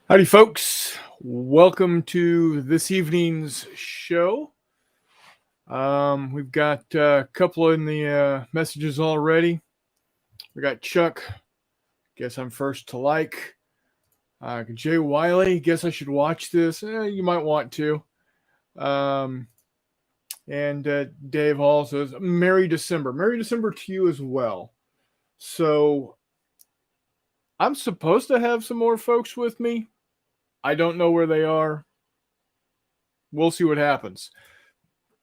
Howdy, folks. Welcome to this evening's show. We've got a couple in the messages already. We got Chuck. Guess I'm first to like. Jay Wiley. Guess I should watch this. You might want to. And Dave Hall says, Merry December. Merry December to you as well. So I'm supposed to have some more folks with me. I don't know where they are. We'll see what happens.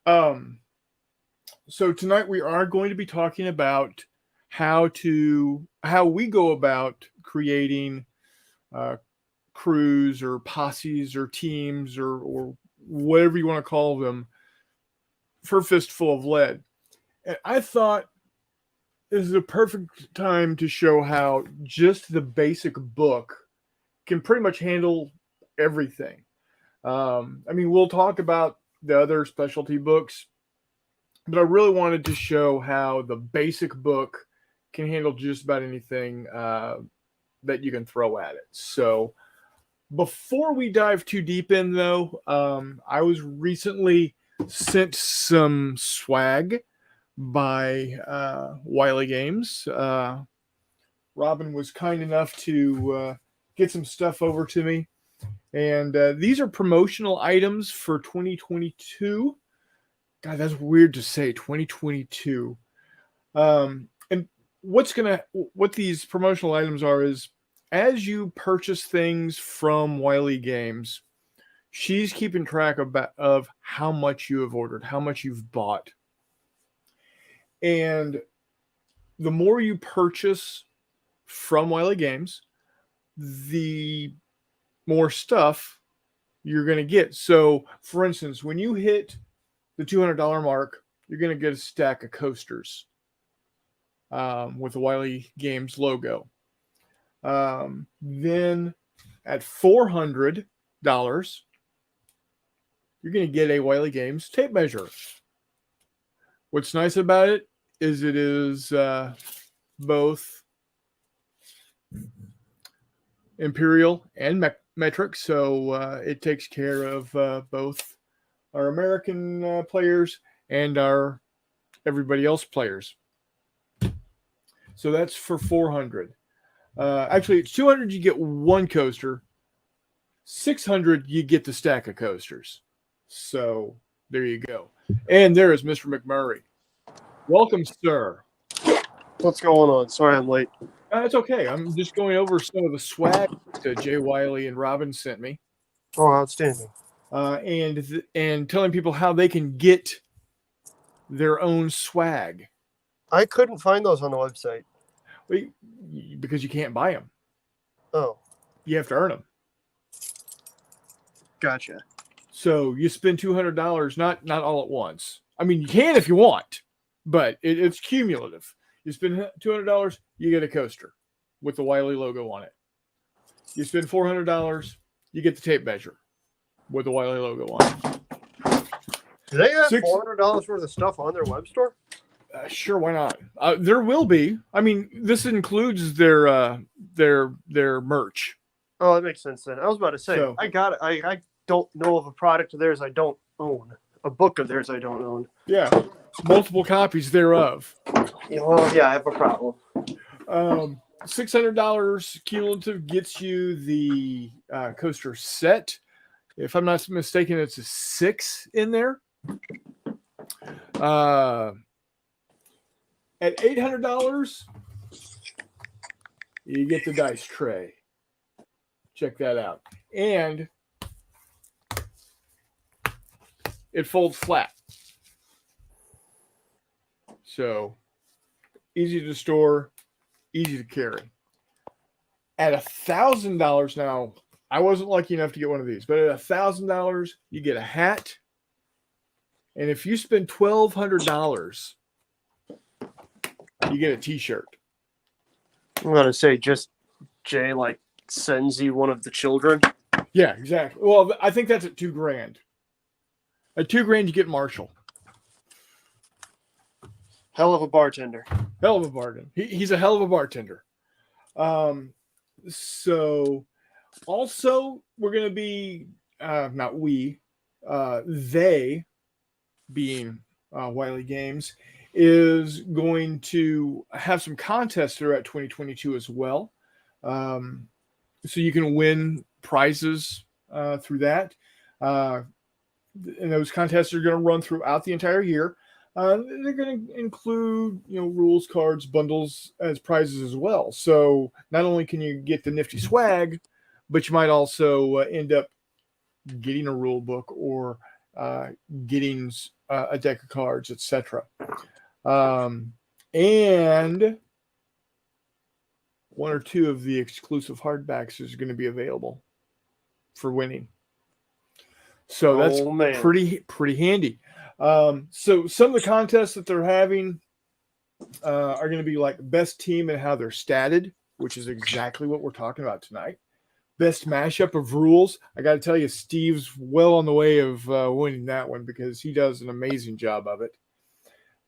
So tonight we are going to be talking about how we go about creating crews or posses or teams or whatever you want to call them for Fistful of Lead. And I thought this is a perfect time to show how just the basic book can pretty much handle everything. We'll talk about the other specialty books, but I really wanted to show how the basic book can handle just about anything that you can throw at it. So before we dive too deep in, though, I was recently sent some swag by Wiley Games. Robin was kind enough to get some stuff over to me. And these are promotional items for 2022. God, that's weird to say, 2022. And what these promotional items are is, as you purchase things from Wiley Games, she's keeping track of how much you have ordered, how much you've bought. And the more you purchase from Wiley Games, the more stuff you're going to get. So, for instance, when you hit the $200 mark, you're going to get a stack of coasters with the Wiley Games logo. Then at $400, you're going to get a Wiley Games tape measure. What's nice about it is it is both imperial and metric, so it takes care of both our American players and our everybody else players. So that's for $400. Actually, it's $200. You get one coaster. $600. You get the stack of coasters. So there you go. And there is Mr. McMurray. Welcome, sir. What's going on? Sorry I'm late. It's okay. I'm just going over some of the swag that Jay Wiley and Robin sent me. Oh, outstanding. And telling people how they can get their own swag. I couldn't find those on the website. Because you can't buy them. Oh. You have to earn them. Gotcha. So you spend $200, not all at once. I mean, you can if you want, but it's cumulative. You spend $200, you get a coaster with the Wiley logo on it. You spend $400, you get the tape measure with the Wiley logo on it. Do they have $400 worth of stuff on their web store? Sure, why not? There will be. I mean, this includes their merch. Oh, that makes sense then. I was about to say, so, I got it. I don't know of a product of theirs I don't own. A book of theirs I don't own. Yeah, multiple copies thereof. Well, yeah, I have a problem. $600 cumulative gets you the coaster set. If I'm not mistaken, it's a 6 in there. At $800, you get the dice tray. Check that out. And it folds flat. So easy to store, easy to carry. At $1,000 now, I wasn't lucky enough to get one of these, but at $1,000, you get a hat. And if you spend $1,200, you get a t-shirt. I'm going to say just Jay sends you one of the children. Yeah, exactly. Well, I think that's at $2,000. At $2,000, you get Marshall. Hell of a bartender. Hell of a bartender. He's a hell of a bartender. So also we're going to be, they being Wiley Games is going to have some contests throughout 2022 as well. So you can win prizes through that. And those contests are going to run throughout the entire year. They're going to include, rules, cards, bundles as prizes as well. So not only can you get the nifty swag, but you might also end up getting a rule book or getting a deck of cards, etc. And one or two of the exclusive hardbacks is going to be available for winning. So that's pretty handy. So some of the contests that they're having are going to be like best team and how they're statted, which is exactly what we're talking about tonight. Best mashup of rules. I got to tell you, Steve's well on the way of winning that one because he does an amazing job of it.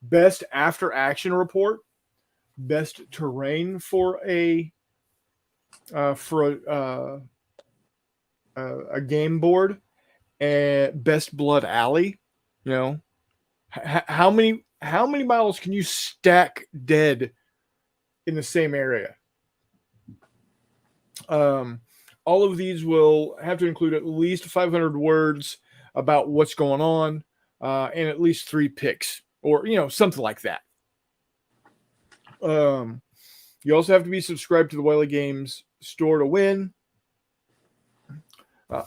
Best after action report. Best terrain for a game board. And best blood alley. How many miles can you stack dead in the same area? All of these will have to include at least 500 words about what's going on, and at least 3 picks, or something like that. You also have to be subscribed to the Wiley Games store to win,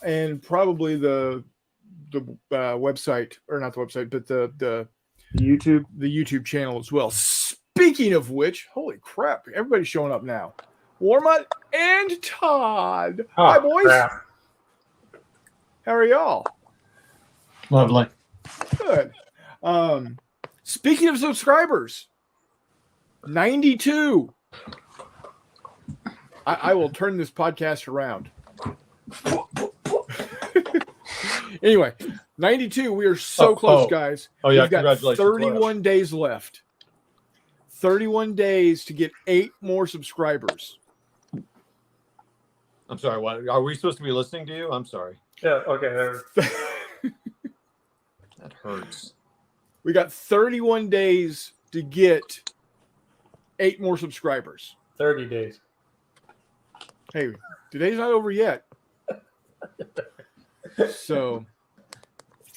and probably the website, or not the website, but the YouTube channel as well. Speaking of which, holy crap, everybody's showing up now. Warmut and Todd. Hi, boys. Crap. How are y'all? Lovely. Good. Speaking of subscribers, 92. I will turn this podcast around. Anyway, 92. We are so close, guys. Oh, yeah. We've got 31 days left. 31 days to get 8 more subscribers. I'm sorry. What are we supposed to be listening to you? I'm sorry. Yeah. Okay. That hurts. We got 31 days to get 8 more subscribers. 30 days. Hey, today's not over yet. So,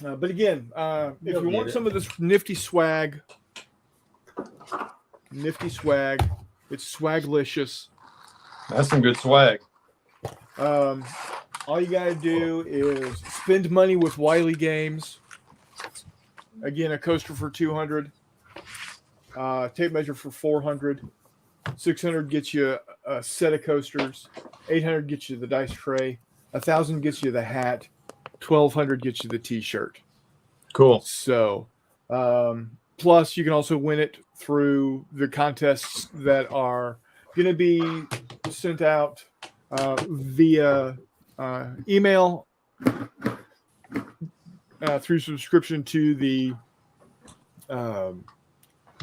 but again, if you want some of this nifty swag, it's swaglicious. That's some good swag. All you gotta do is spend money with Wiley Games. Again, a coaster for $200, tape measure for $400, $600 gets you a set of coasters, $800 gets you the dice tray, $1,000 gets you the hat, $1,200 gets you the T-shirt. Cool. So, plus you can also win it through the contests that are going to be sent out via email through subscription to the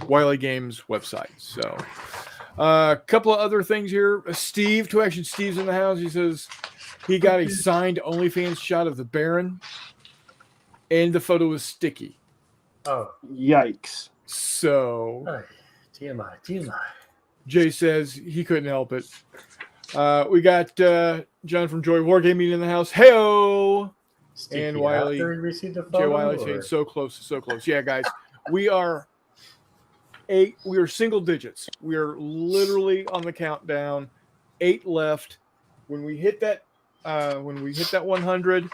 Wiley Games website. So, a couple of other things here. Steve, Two Action Steve's in the house. He says he got a signed OnlyFans shot of the Baron, and the photo was sticky. Oh, yikes! So, TMI. Jay says he couldn't help it. We got John from Joy Wargaming in the house. Heyo! And Wiley. After we received the Jay Wiley saying so close. Yeah, guys, we are single digits. We are literally on the countdown. 8 left. When we hit that 100,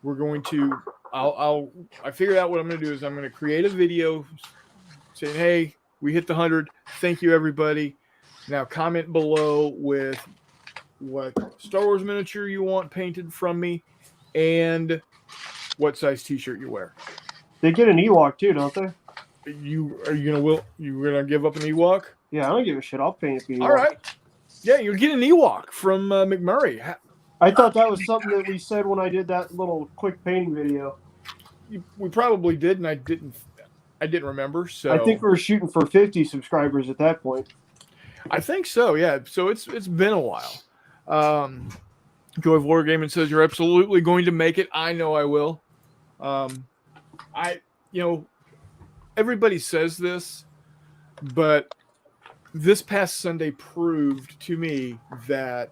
we're going to. I figured out what I'm going to do is I'm going to create a video saying, "Hey, we hit the 100. Thank you, everybody." Now comment below with what Star Wars miniature you want painted from me, and what size T-shirt you wear. They get an Ewok too, don't they? You gonna give up an Ewok? Yeah, I don't give a shit. I'll paint it. All right. Yeah, you'll get an Ewok from McMurray. I thought that was something that we said when I did that little quick painting video. We probably did, and I didn't remember. So I think we were shooting for 50 subscribers at that point. I think so. Yeah. So it's been a while. Joy of Wargaming says you're absolutely going to make it. I know I will. Everybody says this, but this past Sunday proved to me that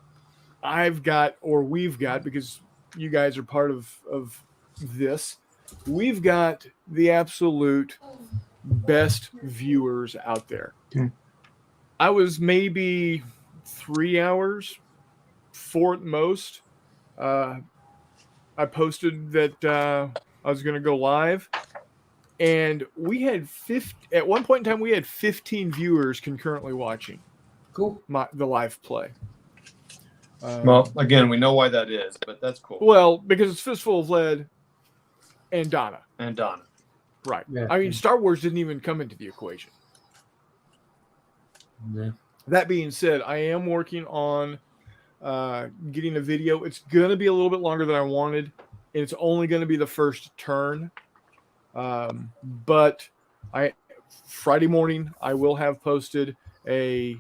we've got, because you guys are part of this, we've got the absolute best viewers out there. Okay. I was maybe 3 hours, 4 at most. I posted that I was going to go live, and we had at one point in time we had 15 viewers concurrently watching. Cool. The live play. Well, again, we know why that is, but that's cool. Well, because it's Fistful of Lead and Donna. Right. Yeah. I mean, Star Wars didn't even come into the equation. Yeah. That being said, I am working on getting a video. It's going to be a little bit longer than I wanted, and it's only going to be the first turn. But Friday morning I will have posted the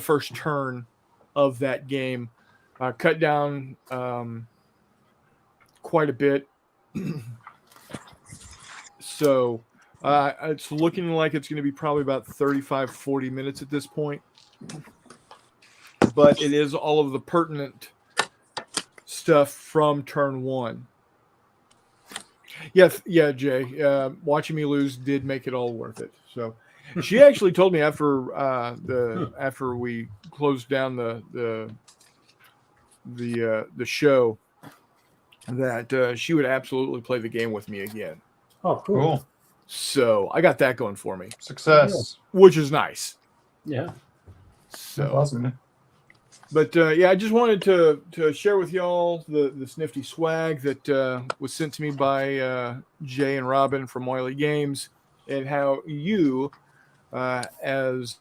first turn of that game, cut down quite a bit. So it's looking like it's going to be probably about 35-40 minutes at this point. But it is all of the pertinent stuff from turn 1. Yeah, Jay. Watching me lose did make it all worth it. So she actually told me after we closed down the show that she would absolutely play the game with me again. Oh, cool. Cool. So I got that going for me, Success. which is nice. Yeah. So Awesome. But I just wanted to share with y'all this nifty swag that was sent to me by Jay and Robin from Wiley Games, and how you, as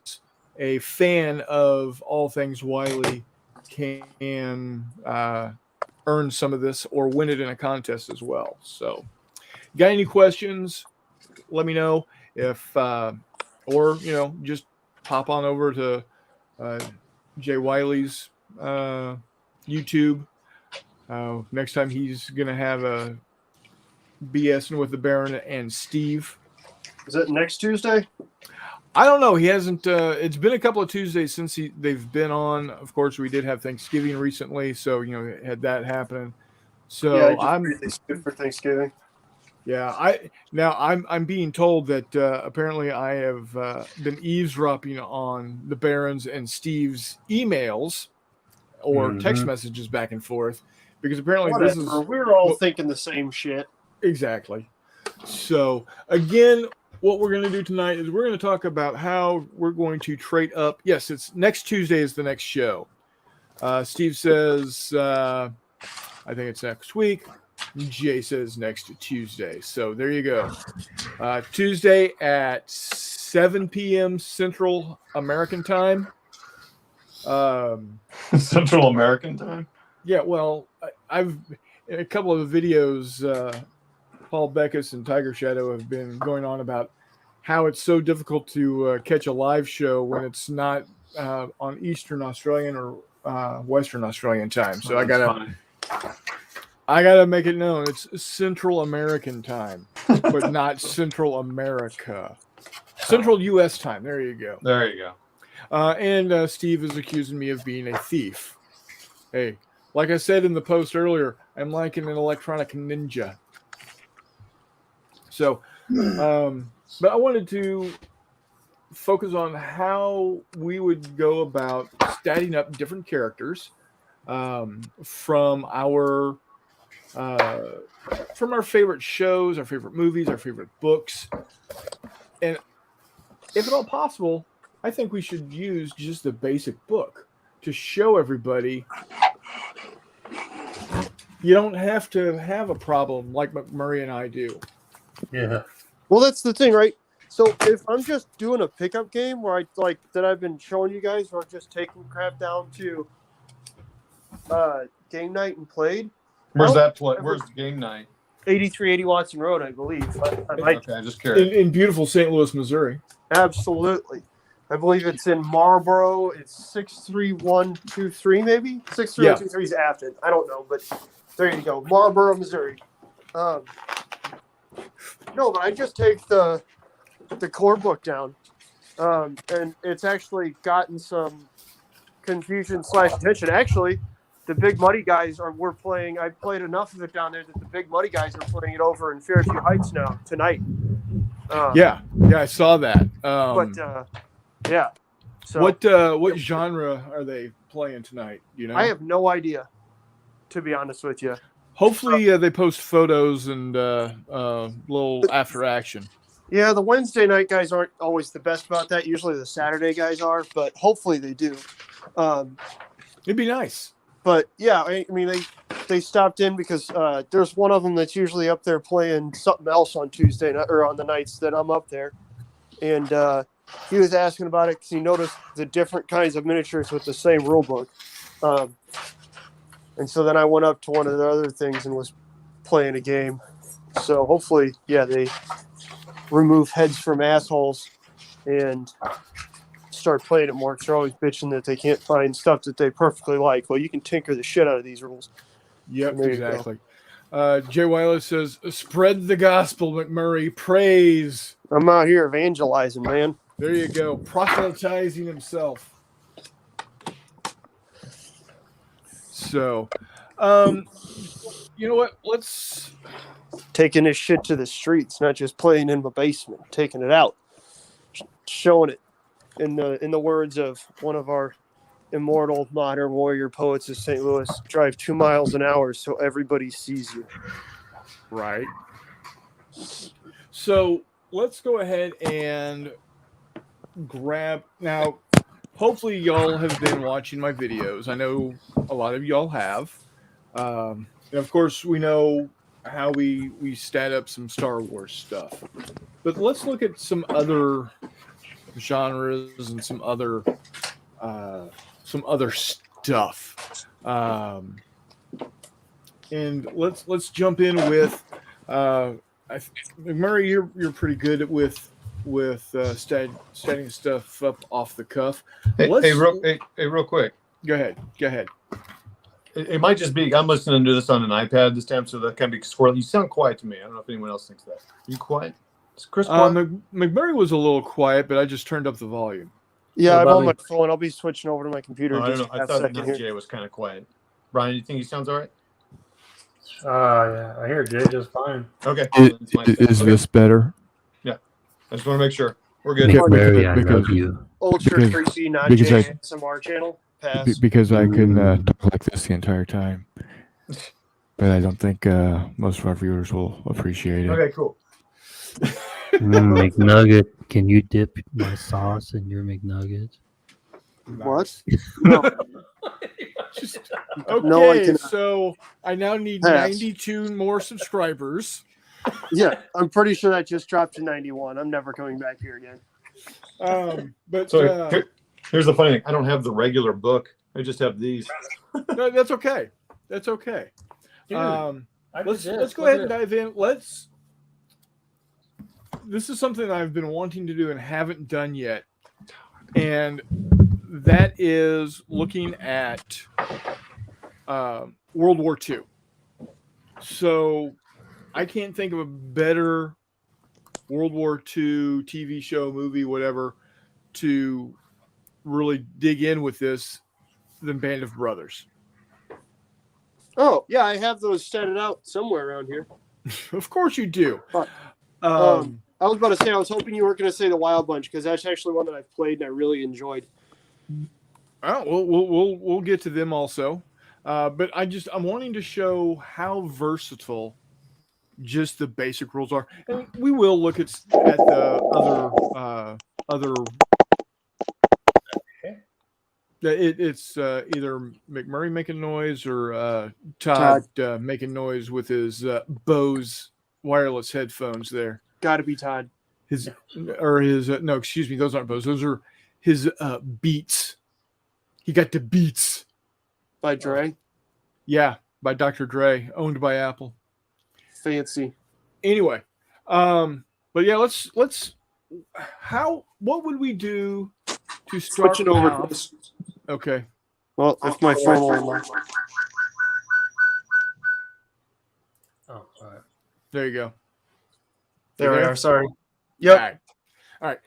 a fan of all things Wiley, can earn some of this or win it in a contest as well. So, got any questions? Let me know. If or just pop on over to Jay Wiley's YouTube. Next time he's gonna have a BSing with the Baron and Steve. Is it next Tuesday? I don't know. He hasn't. It's been a couple of Tuesdays since they've been on. Of course, we did have Thanksgiving recently, so had that happening. So yeah, I'm really good for Thanksgiving. Yeah, I'm being told that apparently I have been eavesdropping on the Baron's and Steve's emails or text messages back and forth, because apparently we're all thinking the same shit. Exactly. So again, what we're going to do tonight is we're going to talk about how we're going to trade up. Yes, it's next Tuesday is the next show. Steve says, I think it's next week. Jay says next Tuesday. So there you go. Tuesday at 7 p.m. Central American time. Central American time? Yeah, well, I've in a couple of the videos, Paul Beckus and Tiger Shadow have been going on about how it's so difficult to catch a live show when it's not on Eastern Australian or Western Australian time. So I gotta make it known it's Central American time, but not Central America. Central U.S. time. There you go. There you go. And Steve is accusing me of being a thief. Hey, like I said in the post earlier, I'm like an electronic ninja. So, but I wanted to focus on how we would go about statting up different characters from our favorite shows, our favorite movies, our favorite books. And if at all possible, I think we should use just the basic book to show everybody you don't have to have a problem like McMurray and I do. Yeah. Well, that's the thing, right? So if I'm just doing a pickup game where I like that I've been showing you guys, where I'm just taking crap down to game night and played. Where's that play? Where's game night? 8380 Watson Road, I believe. Okay, just curious. In beautiful St. Louis, Missouri. Absolutely. I believe it's in Marlboro. It's 63123, maybe 63123 is Afton. I don't know, but there you go, Marlboro, Missouri. No, but I just take the core book down, and it's actually gotten some confusion / attention. Actually, the Big Muddy guys were playing. I played enough of it down there that the Big Muddy guys are playing it over in Fairview Heights now tonight. Yeah, I saw that. Yeah. So What genre are they playing tonight? You know, I have no idea, to be honest with you. hopefully they post photos and little after action. Yeah, the Wednesday night guys aren't always the best about that. Usually the Saturday guys are, but hopefully they do. It'd be nice. But yeah, I mean they stopped in because there's one of them that's usually up there playing something else on Tuesday night or on the nights that I'm up there, and he was asking about it because he noticed the different kinds of miniatures with the same rule book, and so then I went up to one of the other things and was playing a game. So hopefully, yeah, they remove heads from assholes and start playing it more because they're always bitching that they can't find stuff that they perfectly like. Well, you can tinker the shit out of these rules. Yep, exactly. Jay Weiler says, spread the gospel, McMurray. Praise. I'm out here evangelizing, man. There you go. Proselytizing himself. So, you know what? Let's... Taking this shit to the streets, not just playing in my basement. Taking it out. Showing it. In the words of one of our immortal modern warrior poets of St. Louis, drive 2 miles an hour so everybody sees you. Right. So let's go ahead and grab now. Hopefully y'all have been watching my videos. I know a lot of y'all have. And of course we know how we stat up some Star Wars stuff. But let's look at some other genres and some other stuff. And let's jump in with McMurray. You're pretty good with setting stuff up off the cuff. Hey, real quick. Go ahead. It might just be I'm listening to this on an iPad this time, so that can be squirrely. You sound quiet to me. I don't know if anyone else thinks that. Are you quiet? Is Chris quiet? McMurray was a little quiet, but I just turned up the volume. Yeah, I'm on my phone. I'll be switching over to my computer. I don't know. I thought Jay was kind of quiet. Brian, you think he sounds all right? Yeah, I hear Jay just fine. Okay. Is this better? Yeah. I just want to make sure. We're good. McMurray, I love you. Ultra 3C, not because Jay ASMR channel. Pass. Because I can talk like this the entire time. But I don't think most of our viewers will appreciate it. Okay, cool. McNugget, can you dip my sauce in your McNuggets? What? Okay, No, I cannot. so I now need Pass. 92 more subscribers. Yeah, I'm pretty sure that just dropped to 91. I'm never coming back here again. But So here's the funny thing. I don't have the regular book. I just have these. no, that's okay. That's okay. Dude, Let's go ahead and dive in. This is something I've been wanting to do and haven't done yet, and that is looking at World War II. So I can't think of a better World War II TV show, movie, whatever, to really dig in with this than Band of Brothers. Oh, yeah, I have those statted out somewhere around here. Of course you do. I was about to say, I was hoping you weren't going to say the Wild Bunch because that's actually one that I've played and I really enjoyed. Oh, we'll get to them also. But I'm wanting to show how versatile just the basic rules are, and we will look at the other. It's either McMurray making noise or Todd making noise with his Bose wireless headphones. There, got to be Todd. No, excuse me, those aren't Bose. Those are his Beats. He got the Beats By Dre. Yeah, by Dr. Dre, owned by Apple. Fancy. Anyway, but yeah, let's what would we do to start Switching over, off. Chris. Okay. Well, if my phone will unlock. Oh, all right. There you go. There we there? are. Sorry. Yep. All right.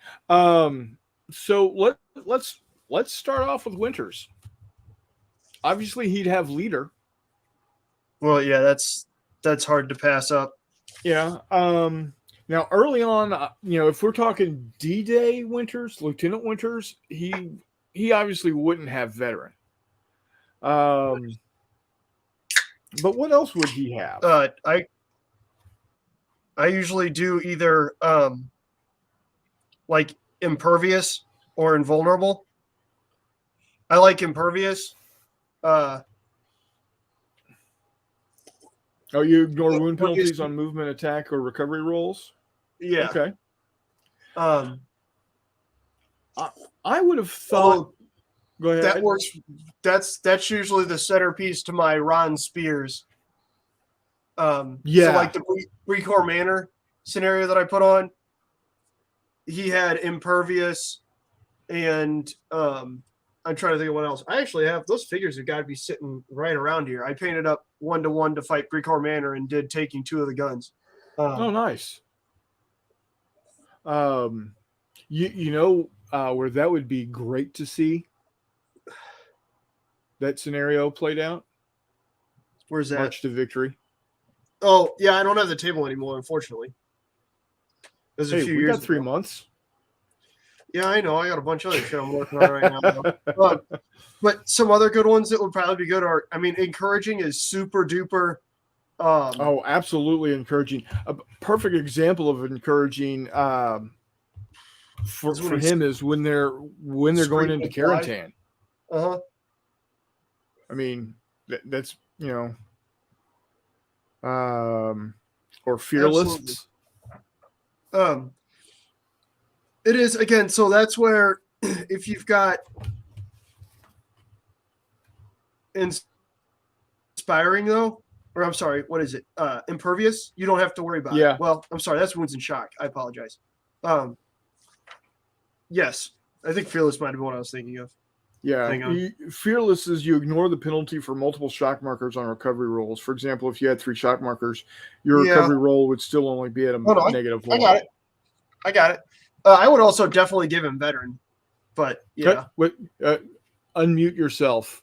So let's start off with Winters. Obviously, he'd have leader. Well, yeah, that's hard to pass up. Yeah. Now early on, if we're talking D-Day Winters, Lieutenant Winters, he obviously wouldn't have veteran. But what else would he have? I usually do either like impervious or invulnerable. I like impervious. Oh, you ignore wound penalties on movement, attack, or recovery rolls? Yeah. Okay. I would have thought. Go ahead. That works. That's usually the centerpiece to my Ron Spears. So like the Precor Manor scenario that I put on, he had impervious, and I'm trying to think of what else. I actually have those figures have got to be sitting right around here. I painted up 1-to-1 to fight Precor Manor and did taking 2 of the guns. Oh, nice. Where that would be great to see that scenario played out. Where's that? March to Victory. Oh, yeah, I don't have the table anymore, unfortunately. There's a few we years got 3 ago. months. Yeah, I know. I got a bunch of other shit I'm working on right now. But some other good ones that would probably be good are, encouraging is super duper. Oh, absolutely encouraging. A perfect example of encouraging for him is when they're going into quarantine. Uh-huh. That's or fearless. Absolutely. It is, again, so that's where if you've got inspiring though, or I'm sorry, what is it? Impervious, you don't have to worry about it. Well, I'm sorry, that's wounds and shock. I apologize. Yes, I think fearless might have been what I was thinking of. Yeah, fearless is you ignore the penalty for multiple shock markers on recovery rolls. For example, if you had 3 shock markers, your recovery roll would still only be at a negative 1. I got it. I would also definitely give him veteran, but yeah. Unmute yourself.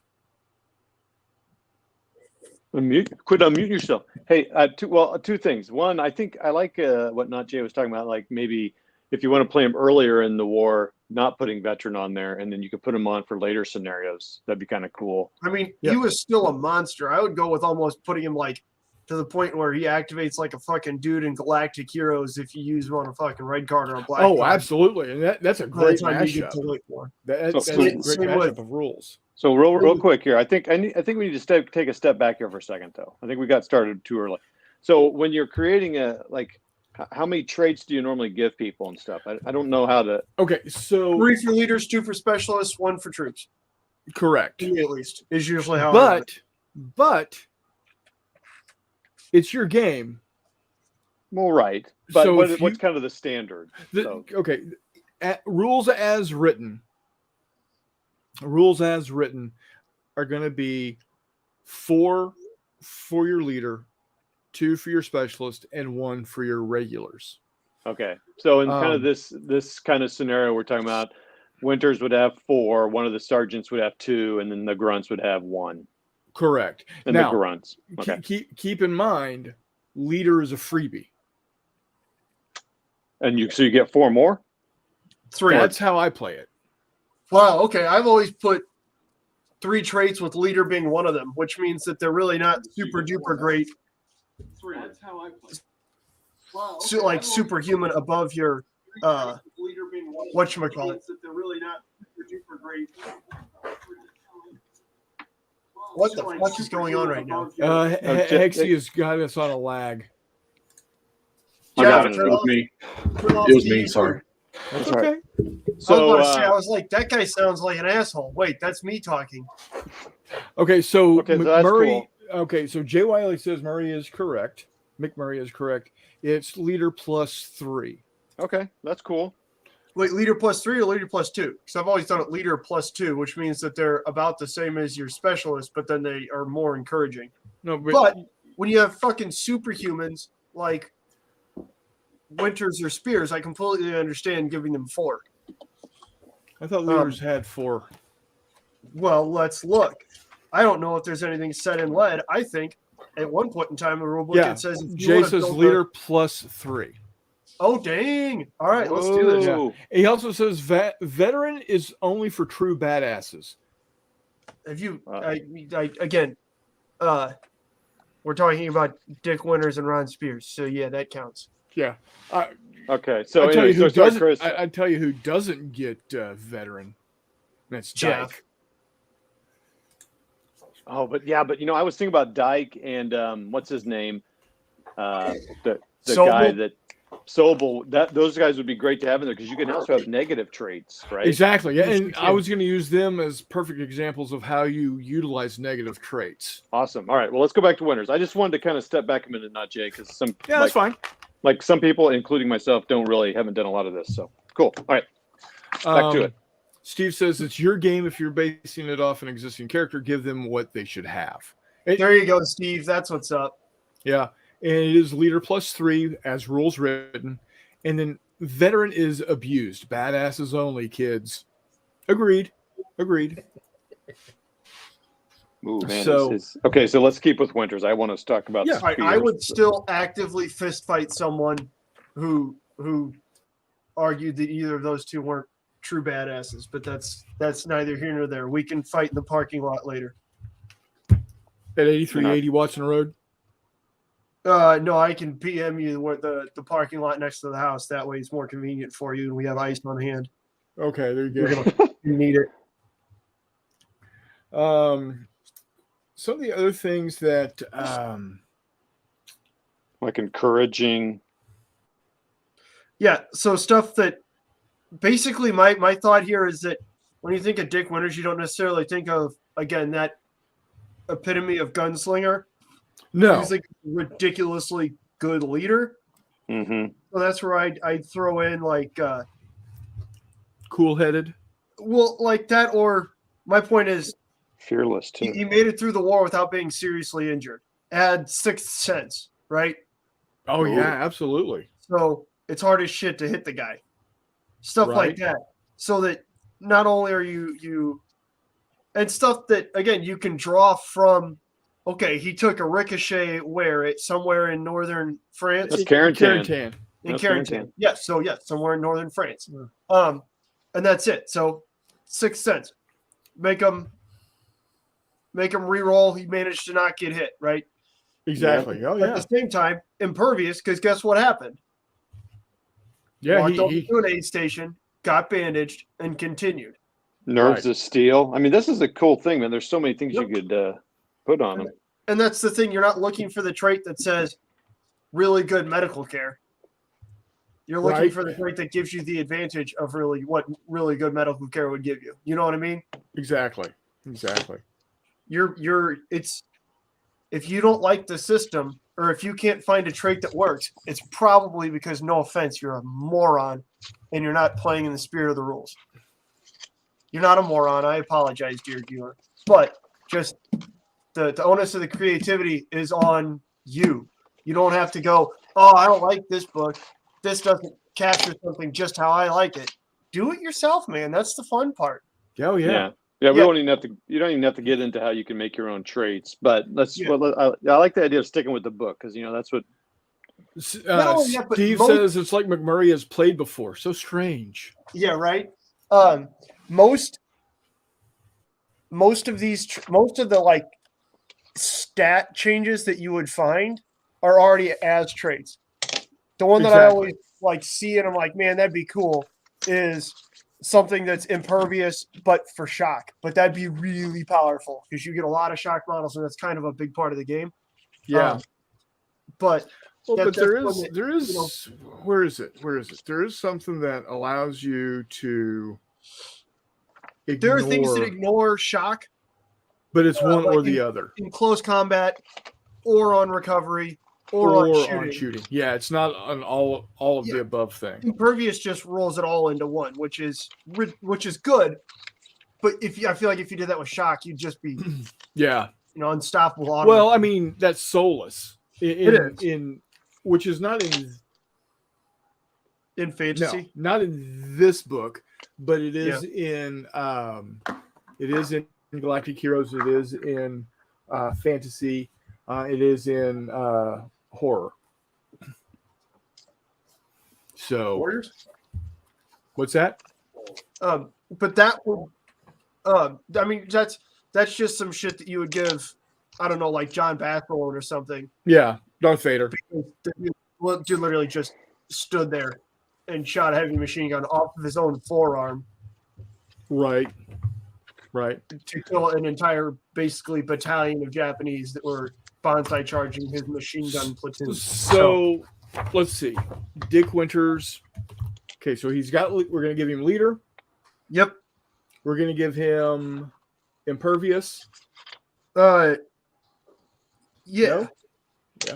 Quit unmute yourself. Hey, two things. One, I think I like what Not Jay was talking about. Like maybe if you want to play him earlier in the war, not putting veteran on there, and then you could put him on for later scenarios. That'd be kind of cool. He was still a monster. I would go with almost putting him like to the point where he activates like a fucking dude in Galactic Heroes if you use him on a fucking red card or a black card. Oh, absolutely. And that's a great mashup. That's a great mashup of rules. So real quick here, I think we need to take a step back here for a second, though. I think we got started too early. So when you're creating how many traits do you normally give people and stuff? I don't know how to. Okay, so 3 for leaders, 2 for specialists, 1 for troops. Correct. Me at least is usually how. But it's your game. Well, right. But so what's kind of the standard? Okay, rules as written are going to be 4 for your leader, 2 for your specialist, and 1 for your regulars. Okay. So in kind of this kind of scenario we're talking about, Winters would have 4, one of the sergeants would have 2, and then the grunts would have 1. Correct. And now, the grunts. Okay. Keep in mind, leader is a freebie. And you get 4 more? 3. That's how I play it. Wow. Okay. I've always put 3 traits with leader being one of them, which means that they're really not super duper great. 3. That's how I play it. Wow, okay. So like superhuman above your whatchamacallit. They're really not super duper great. What the fuck is going on right now? Hexy has got us on a lag. I got it. It was me. It was me. Sorry. That's okay. So I was like, that guy sounds like an asshole. Wait, that's me talking. Okay, so Murray. Cool. Okay, so Jay Wiley says Murray is correct. McMurray is correct. It's leader plus 3. Okay, that's cool. Wait, leader +3 or leader +2? Because I've always done it leader +2, which means that they're about the same as your specialist, but then they are more encouraging. No, But when you have fucking superhumans like Winters or Spears, I completely understand giving them 4. I thought leaders had 4. Well, let's look. I don't know if there's anything set in lead. I think at one point in time, the rulebook it says if you Jay wanna says build leader +3. Oh, dang. All right, let's do this. Yeah. He also says veteran is only for true badasses. Have you, again, we're talking about Dick Winters and Ron Spears. So, yeah, that counts. Yeah. Okay. So, I tell you who doesn't. Chris. I tell you who doesn't get veteran. That's Jeff. Dyke. Oh, but I was thinking about Dyke and what's his name, the guy that Sobel. Those guys would be great to have in there because you can also have negative traits, right? Exactly. Yeah, and I was going to use them as perfect examples of how you utilize negative traits. Awesome. All right. Well, let's go back to Winters. I just wanted to kind of step back a minute, not Jay, because that's fine. Like some people, including myself, haven't done a lot of this. So cool. All right. Back to it. Steve says it's your game. If you're basing it off an existing character, give them what they should have. There you go, Steve. That's what's up. Yeah. And it is leader +3 as rules written. And then veteran is abused. Badasses only, kids. Agreed. Ooh, man, so let's keep with Winters. I want to talk about I would still actively fist fight someone who argued that either of those two weren't true badasses, but that's neither here nor there. We can fight in the parking lot later. At 8380 Watson Road? No, I can PM you the parking lot next to the house. That way it's more convenient for you, and we have ice on hand. Okay, there you go. You need it. Some of the other things that like encouraging. Yeah, so stuff that basically my thought here is that when you think of Dick Winters, you don't necessarily think of, again, that epitome of gunslinger. No. He's like a ridiculously good leader. Mm-hmm. So that's where I'd throw in like cool-headed. Well, like that, or my point is fearless too. He made it through the war without being seriously injured. Had sixth sense, right? Oh yeah, absolutely. So it's hard as shit to hit the guy. Stuff like that. So that not only are you and stuff that again you can draw from. Okay, he took a ricochet where it's somewhere in northern France. That's Carentan. In Carentan. Yes, so yes, somewhere in northern France. And that's it. So sixth sense. Make him re-roll. He managed to not get hit, right? Exactly. Yeah. Oh yeah. At the same time, impervious, because guess what happened? Yeah, walked over to an aid station, got bandaged, and continued. Nerves of steel. I mean, this is a cool thing, man. There's so many things you could put on them. And that's the thing. You're not looking for the trait that says really good medical care. You're looking for the trait that gives you the advantage of what really good medical care would give you. You know what I mean? Exactly. It's if you don't like the system or if you can't find a trait that works, it's probably because, no offense, you're a moron and you're not playing in the spirit of the rules. You're not a moron. I apologize, dear viewer. But just the onus of the creativity is on you. You don't have to go, oh, I don't like this book. This doesn't capture something just how I like it. Do it yourself, man. That's the fun part. Oh, yeah. Yeah, we don't even have to. You don't even have to get into how you can make your own traits. But let's. Yeah. Well, I like the idea of sticking with the book because that's what. Steve says it's like McMurray has played before. So strange. Yeah, right. Most of the like stat changes that you would find are already as traits. The one that I always like see and I'm like, man, that'd be cool is something that's impervious, but for shock. But that'd be really powerful because you get a lot of shock models, and that's kind of a big part of the game. Yeah. But there is where is it? There is something that allows you to ignore. There are things that ignore shock. But it's one or the other. In close combat or on recovery, or on on shooting. shooting. Yeah, it's not an all of the above thing. Impervious just rolls it all into one, which is good. But I feel like if you did that with shock, you'd just be Yeah. unstoppable. Well, I mean, that's soulless It is. in which is not in fantasy. No, not in this book, but it is in Galactic Heroes. It is in fantasy. It is in horror. So Warriors. What's that? But that would, I mean, that's just some shit that you would give, I don't know, like John Bathrone or something. Yeah, Darth Vader. Well, dude literally just stood there and shot a heavy machine gun off of his own forearm. Right. To kill an entire, basically, battalion of Japanese that were bonsai charging his machine gun platoon. So let's see. Dick Winters. Okay, so we're going to give him leader. Yep. We're going to give him impervious. Yeah. No? Yeah.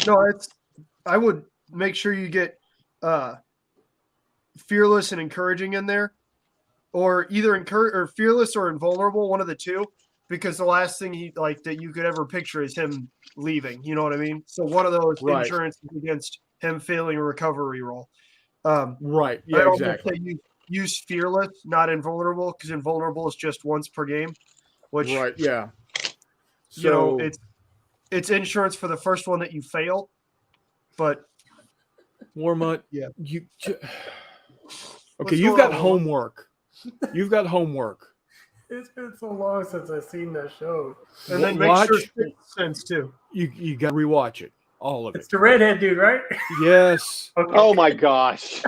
No, I would make sure you get fearless and encouraging in there, or either fearless or invulnerable, one of the two, because the last thing that you could ever picture is him leaving. You know what I mean? So one of those insurance against him failing a recovery roll. Right. Yeah, exactly. Use fearless, not invulnerable, because invulnerable is just once per game. Which yeah. So it's insurance for the first one that you fail, but Warmut, yeah. You've got homework. You've got homework. It's been so long since I've seen that show. And then make sure it makes sense too. You got to rewatch it. All of it. It's the redhead dude, right? Yes. Okay. Oh my gosh.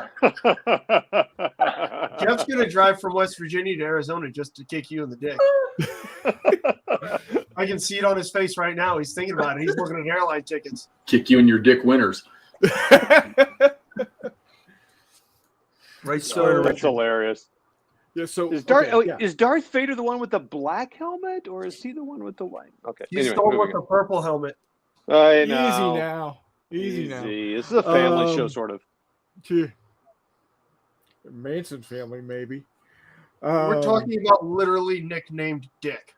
Jeff's gonna drive from West Virginia to Arizona just to kick you in the dick. I can see it on his face right now. He's thinking about it. He's looking at airline tickets. Kick you in your Dick Winters. Right. So that's hilarious. Yeah. So is Darth Vader the one with the black helmet, or is he the one with the white? Okay. He's the one with the purple helmet. I know. Easy now. This is a family show, sort of. Manson family, maybe. We're talking about literally nicknamed Dick.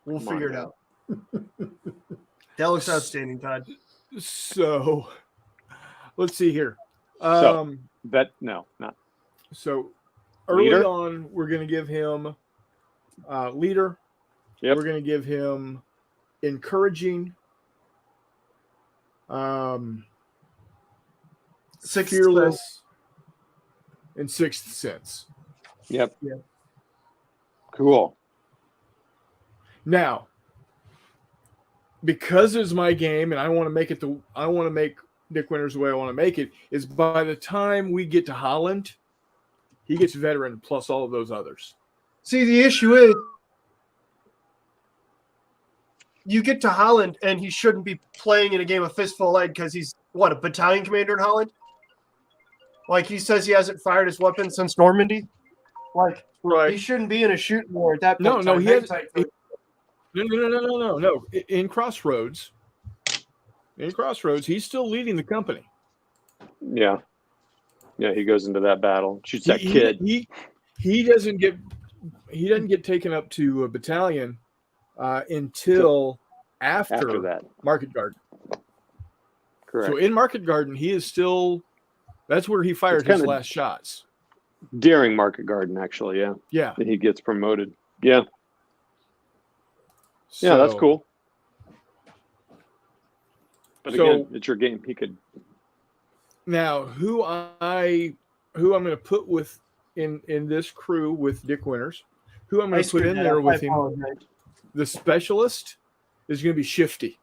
We'll figure it out. That looks outstanding, Todd. So, let's see here. So early leader? on, we're going to give him leader. Yep. We're going to give him encouraging. Fearless and Sixth Sense. Yep. Cool. Now, because it's my game and I want to make Dick Winters the way I want to make it, is by the time we get to Holland, he gets veteran plus all of those others. See, the issue is you get to Holland and he shouldn't be playing in a game of Fistful of Lead because he's a battalion commander in Holland? Like he says he hasn't fired his weapon since Normandy? He shouldn't be in a shooting war at that point. No, he has. No. In Crossroads, he's still leading the company. Yeah, he goes into that battle, shoots that kid. He doesn't get taken up to a battalion until after that Market Garden. Correct. So in Market Garden, he is still. That's where he fired his last shots. During Market Garden, actually, yeah. Yeah. And he gets promoted. Yeah. Yeah, that's cool. But again, it's your game. He could. Now, who I'm going to put in this crew with Dick Winters, who I'm going to put in there with him, the specialist is going to be Shifty.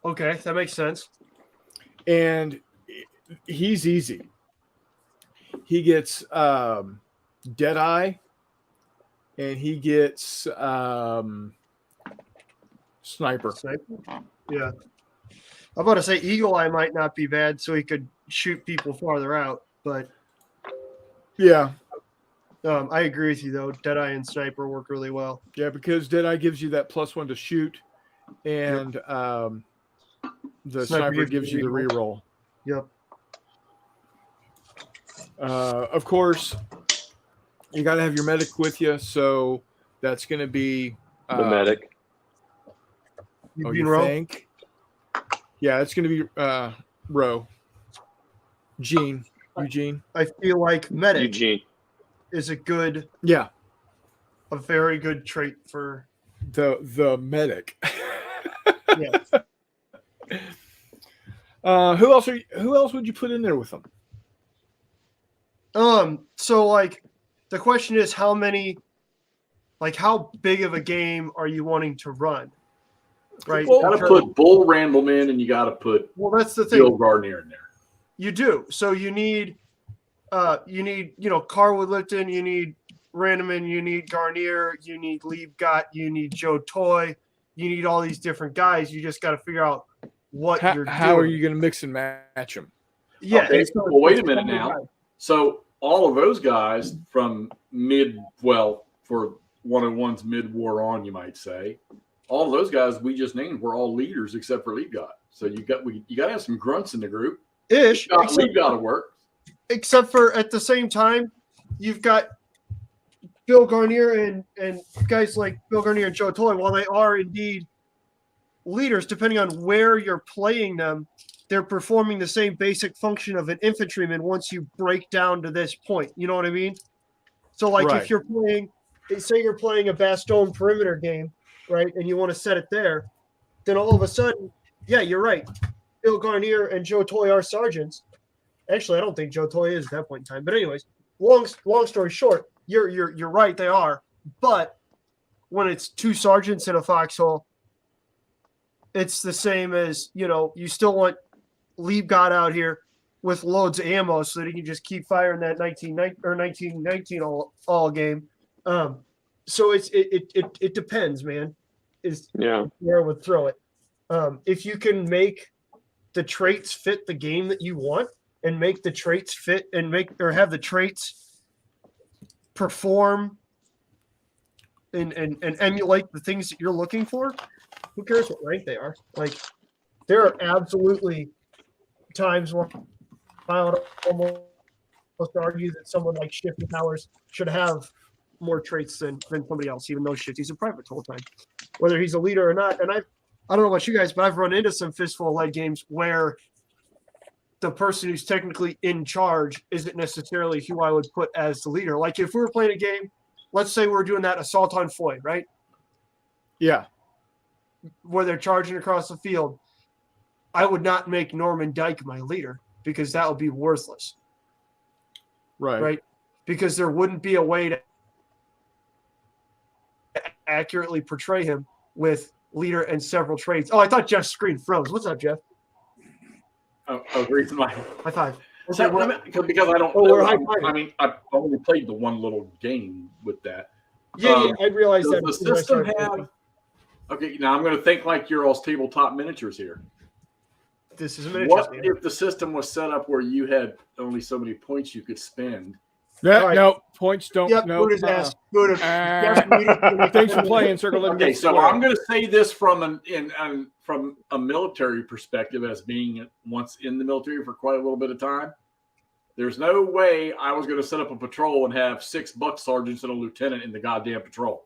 Okay, that makes sense. And he's easy. He gets Deadeye, and he gets Sniper. Yeah. I'm about to say Eagle Eye might not be bad, so he could shoot people farther out. But yeah, I agree with you though. Deadeye and Sniper work really well. Yeah, because Deadeye gives you that +1 to shoot, and The sniper gives you the reroll. Yep. Of course, you got to have your medic with you, so that's going to be The medic. You think? Yeah, it's going to be Roe. Eugene. I feel like medic Eugene. is a very good trait for the medic. yeah. Who else would you put in there with them? So like the question is how big of a game are you wanting to run? Right. You got to put Bull Randleman and you got to put that's the thing. Bill Gardner in there. You do. So you need Carwood Lipton, you need Randeman, you need Garnier, you need Liebgott, you need Joe Toy, you need all these different guys. You just got to figure out what you're doing. How are you going to mix and match them? Yeah. Okay, well, wait a minute now. So all of those guys from for 101's mid-war on, you might say, all of those guys we just named were all leaders except for Liebgott. So you got to have some grunts in the group. Liebgott to work. Except for at the same time, you've got Bill Garnier and guys like Bill Garnier and Joe Toy. While they are indeed leaders, depending on where you're playing them, they're performing the same basic function of an infantryman once you break down to this point. You know what I mean? So, like, if you're playing, say you're playing a Bastogne perimeter game, right, and you want to set it there, then all of a sudden, yeah, you're right. Bill Garnier and Joe Toy are sergeants. Actually, I don't think Joe Toy is at that point in time. But anyways, long story short, you're right, they are. But when it's two sergeants in a foxhole, it's the same as, you still want Liebgott out here with loads of ammo so that he can just keep firing that 1919 all game. So it depends, man. Where I would throw it. If you can make the traits fit the game that you want and make the traits fit and have the traits perform and emulate the things that you're looking for, who cares what rank they are? Like, there are absolutely times where I would almost argue that someone like Shifty Powers should have more traits than somebody else, even though Shifty's a private the whole time, whether he's a leader or not. And I don't know about you guys, but I've run into some Fistful of Lead games where the person who's technically in charge isn't necessarily who I would put as the leader. Like if we were playing a game, let's say we're doing that assault on Foy, right? Yeah. Where they're charging across the field. I would not make Norman Dyke my leader because that would be worthless. Right? Because there wouldn't be a way to accurately portray him with leader and several traits. Oh, I thought Jeff's screen froze. What's up, Jeff? Reason why. High five. Because I don't. I've only played the one little game with that. Yeah, I realized that. Does the system have? Okay, now I'm going to think like your all's tabletop miniatures here. This is a miniature. What if the system was set up where you had only so many points you could spend? No, points don't. Yep, no. Thanks for playing, Circle. Okay, so I'm going to say this from a military perspective, as being once in the military for quite a little bit of time. There's no way I was going to set up a patrol and have 6 buck sergeants and a lieutenant in the goddamn patrol.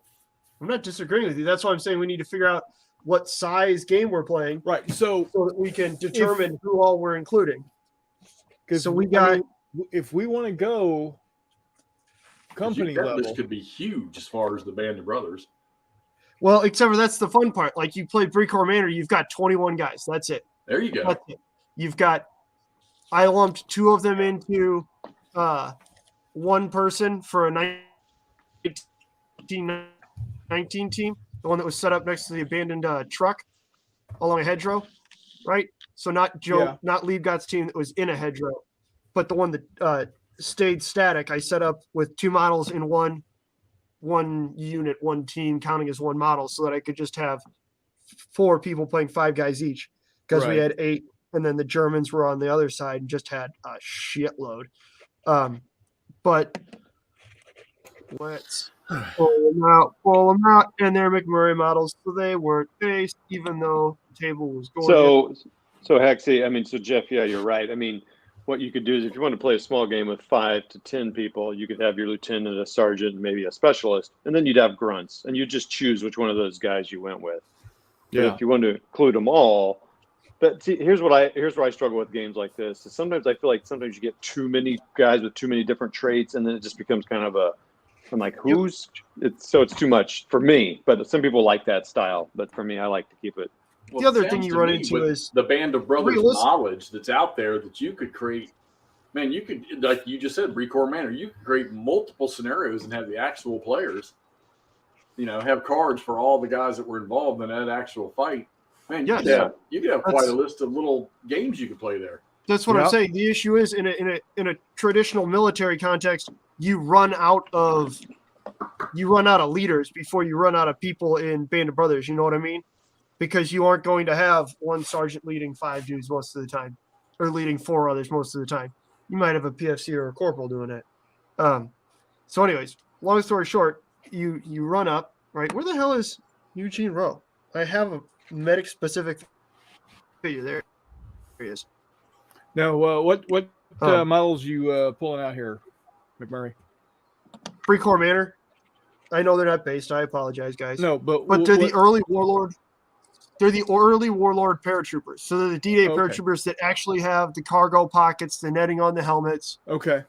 I'm not disagreeing with you. That's why I'm saying we need to figure out what size game we're playing, right? So that we can determine who all we're including. Because if we want to go company level, this could be huge as far as the Band of Brothers. Well, except for that's the fun part. Like you play Bree Corps Manor, you've got 21 guys. That's it. There you go. You've got. I lumped 2 of them into one person for a 1919 team, the one that was set up next to the abandoned truck along a hedgerow, right? So not not Liebgott's team that was in a hedgerow, but the one that stayed static. I set up with 2 models in one unit, one team, counting as one model, so that I could just have 4 people playing 5 guys each, because we had 8. And then the Germans were on the other side and just had a shitload. But let's pull them out, and they're McMurray models, so they weren't based, even though the table was going. So Hexy, I mean, so Jeff, yeah, you're right. I mean, what you could do is if you want to play a small game with 5 to 10 people, you could have your lieutenant, a sergeant, and maybe a specialist, and then you'd have grunts, and you just choose which one of those guys you went with. But Yeah. if you want to include them all, but see, here's where I struggle with games like this. Is sometimes I feel like sometimes you get too many guys with too many different traits, and then it just becomes kind of I'm like, it's too much for me. But some people like that style, but for me, I like to keep it. Well, The other it thing sounds you to run me into with is the Band of Brothers realistic- knowledge that's out there that you could create. Man, you could, like you just said, Recore Manor. You could create multiple scenarios and have the actual players, have cards for all the guys that were involved in that actual fight. Man, Yes. you could have quite a list of little games you could play there. That's what I'm Yep. saying. The issue is in a traditional military context, you run out of leaders before you run out of people in Band of Brothers. You know what I mean? Because you aren't going to have one sergeant leading 5 dudes most of the time, or leading 4 others most of the time. You might have a PFC or a corporal doing it. So, anyways, long story short, you run up, right? Where the hell is Eugene Rowe? I have a medic specific figure. There he is. Now, what models you pulling out here, McMurray? Recore Manor. I know they're not based. I apologize, guys. No, but they're the early warlord. They're the early warlord paratroopers. So they're the D-Day Okay. paratroopers that actually have the cargo pockets, the netting on the helmets, Okay.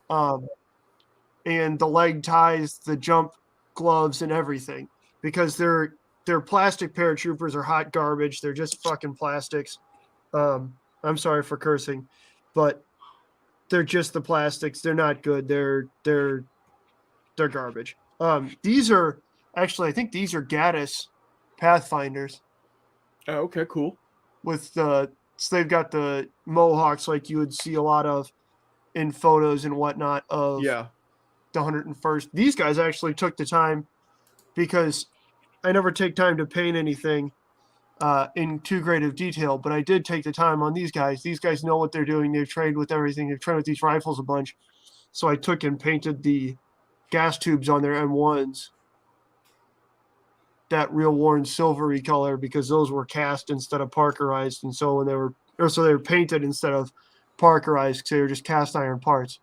and the leg ties, the jump gloves, and everything. Because they're plastic paratroopers are hot garbage. They're just fucking plastics. I'm sorry for cursing, but they're just the plastics. They're not good. They're garbage. These are actually, I think these are Gaddis Pathfinders. Oh, okay, cool. So they've got the mohawks like you would see a lot of in photos and whatnot of Yeah. the 101st. These guys actually took the time, because I never take time to paint anything in too great of detail, but I did take the time on these guys. These guys know what they're doing. They've trained with everything. They've trained with these rifles a bunch. So I took and painted the gas tubes on their M1s that real worn silvery color, because those were cast instead of parkerized, and so they were painted instead of parkerized, because they were just cast iron parts.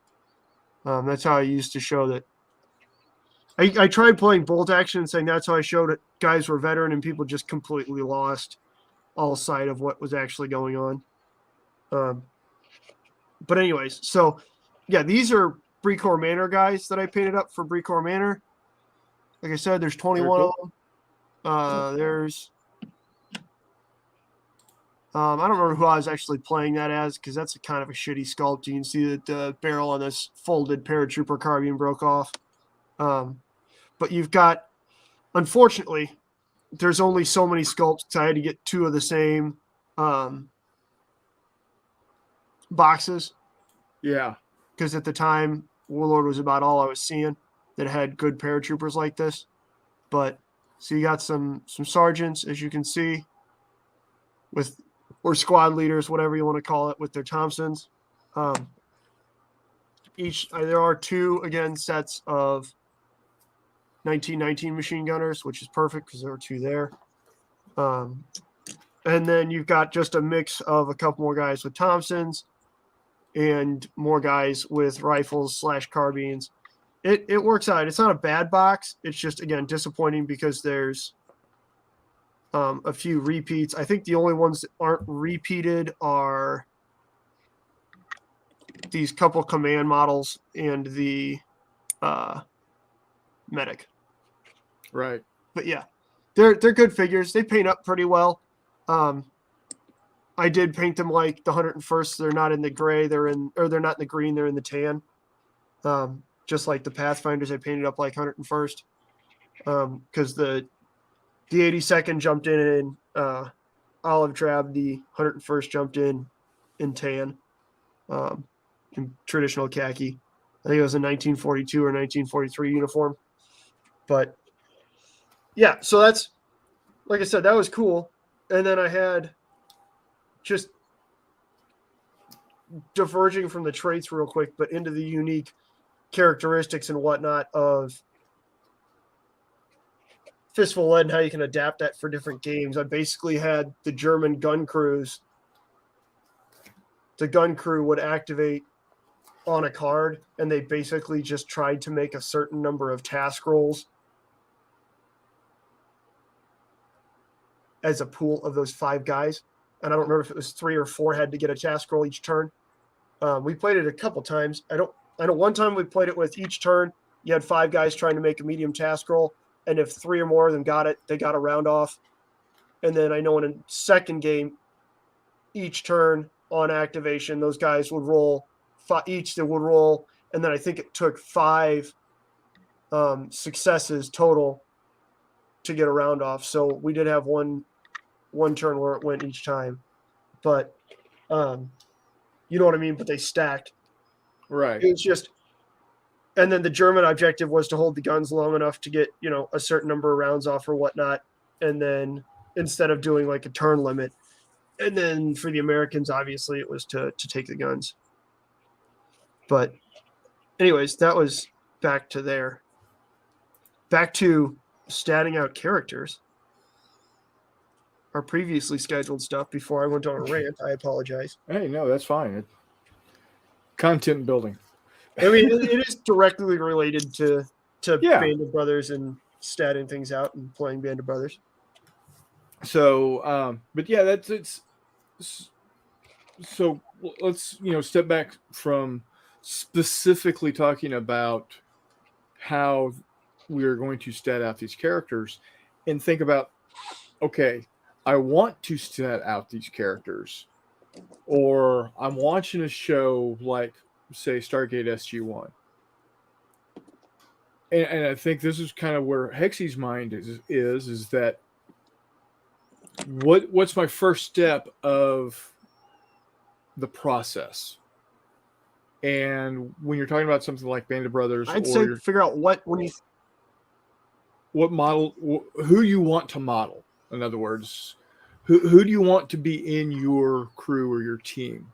That's how I used to show that. I tried playing bolt action and saying that's how I showed it. Guys were veteran and people just completely lost all sight of what was actually going on. But anyways, so yeah, these are Brecore Manor guys that I painted up for Brecore Manor. Like I said, there's 21 of them. There's I don't remember who I was actually playing that as, because that's a kind of a shitty sculpt. You can see that the barrel on this folded paratrooper carbine broke off. But you've got, unfortunately, there's only so many sculpts. I had to get 2 of the same boxes, Yeah. because at the time Warlord was about all I was seeing that had good paratroopers like this. But so you got some sergeants, as you can see, or squad leaders, whatever you want to call it, with their Thompsons. There are 2 again sets of 1919 machine gunners, which is perfect because there are 2 there. And then you've got just a mix of a couple more guys with Thompsons and more guys with rifles / carbines. It works out. It's not a bad box. It's just, again, disappointing because there's a few repeats. I think the only ones that aren't repeated are these couple command models and the medic. Right. But yeah, they're good figures. They paint up pretty well. I did paint them like the 101st. They're not in the gray. They're not in the green. They're in the tan. Just like the Pathfinders, I painted up like 101st. Because the 82nd jumped in olive drab. The 101st jumped in tan, in traditional khaki. I think it was a 1942 or 1943 uniform. But yeah, so that's, like I said, that was cool. And then I had, just diverging from the traits real quick, but into the unique characteristics and whatnot of Fistful of Lead and how you can adapt that for different games. I basically had the German gun crews the gun crew would activate on a card, and they basically just tried to make a certain number of task rolls as a pool of those 5 guys. And I don't remember if it was 3 or 4 had to get a task roll each turn. We played it a couple times. I know one time we played it with each turn. You had 5 guys trying to make a medium task roll, and if 3 or more of them got it, they got a round off. And then I know in a second game, each turn on activation, those guys would roll each. They would roll, and then I think it took 5 successes total to get a round off. So we did have one turn where it went each time, but you know what I mean. But they stacked. Right. It was just, and then the German objective was to hold the guns long enough to get a certain number of rounds off or whatnot, and then instead of doing like a turn limit, and then for the Americans, obviously it was to take the guns. But anyways, that was back to there. Back to statting out characters. Our previously scheduled stuff before I went on a rant. I apologize. Hey, no, that's fine. Content building. I mean, it is directly related to Yeah. Band of Brothers and statting things out and playing Band of Brothers. So, but yeah, it's. So let's step back from specifically talking about how we are going to stat out these characters and think about, okay, I want to stat out these characters, or I'm watching a show like, say, Stargate SG-1. And I think this is kind of where Hexy's mind is that what's my first step of the process? And when you're talking about something like Band of Brothers, I'd say figure out what model, who you want to model. In other words, who do you want to be in your crew or your team?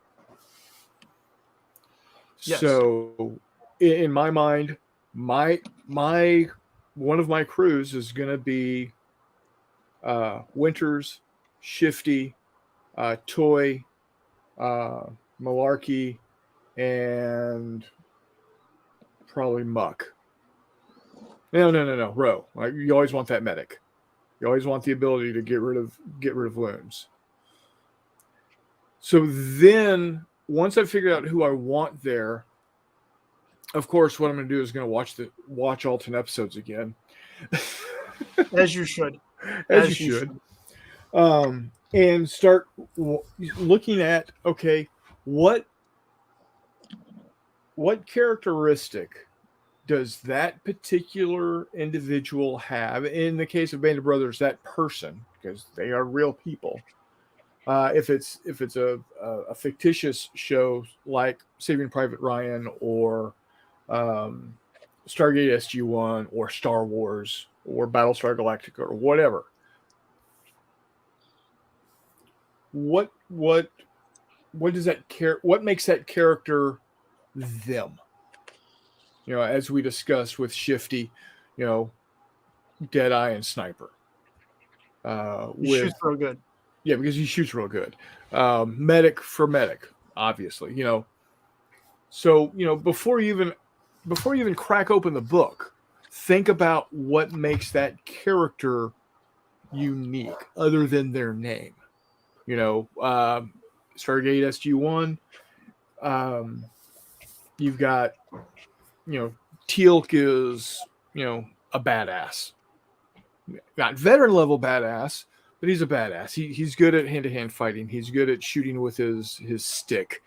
Yes. So, in my mind, my one of my crews is going to be Winters, Shifty, Toy, Malarkey, and probably Muck. No. Row. You always want that medic. You always want the ability to get rid of wounds. So then, once I figure out who I want there, of course, what I'm going to do is going to watch all 10 episodes again. As you should. As you should. And start looking at, okay, what characteristic does that particular individual have? In the case of Band of Brothers, that person, because they are real people. If it's a fictitious show like Saving Private Ryan or Stargate SG-1 or Star Wars or Battlestar Galactica or whatever, what does that what makes that character them? As we discussed with Shifty, Deadeye and Sniper. He shoots real good. Yeah, because he shoots real good. Medic for medic, obviously. So before you even crack open the book, think about what makes that character unique, other than their name. Stargate SG-1. You've got, Teal'c is, a badass. Not veteran level badass, but he's a badass. He's good at hand-to-hand fighting. He's good at shooting with his stick.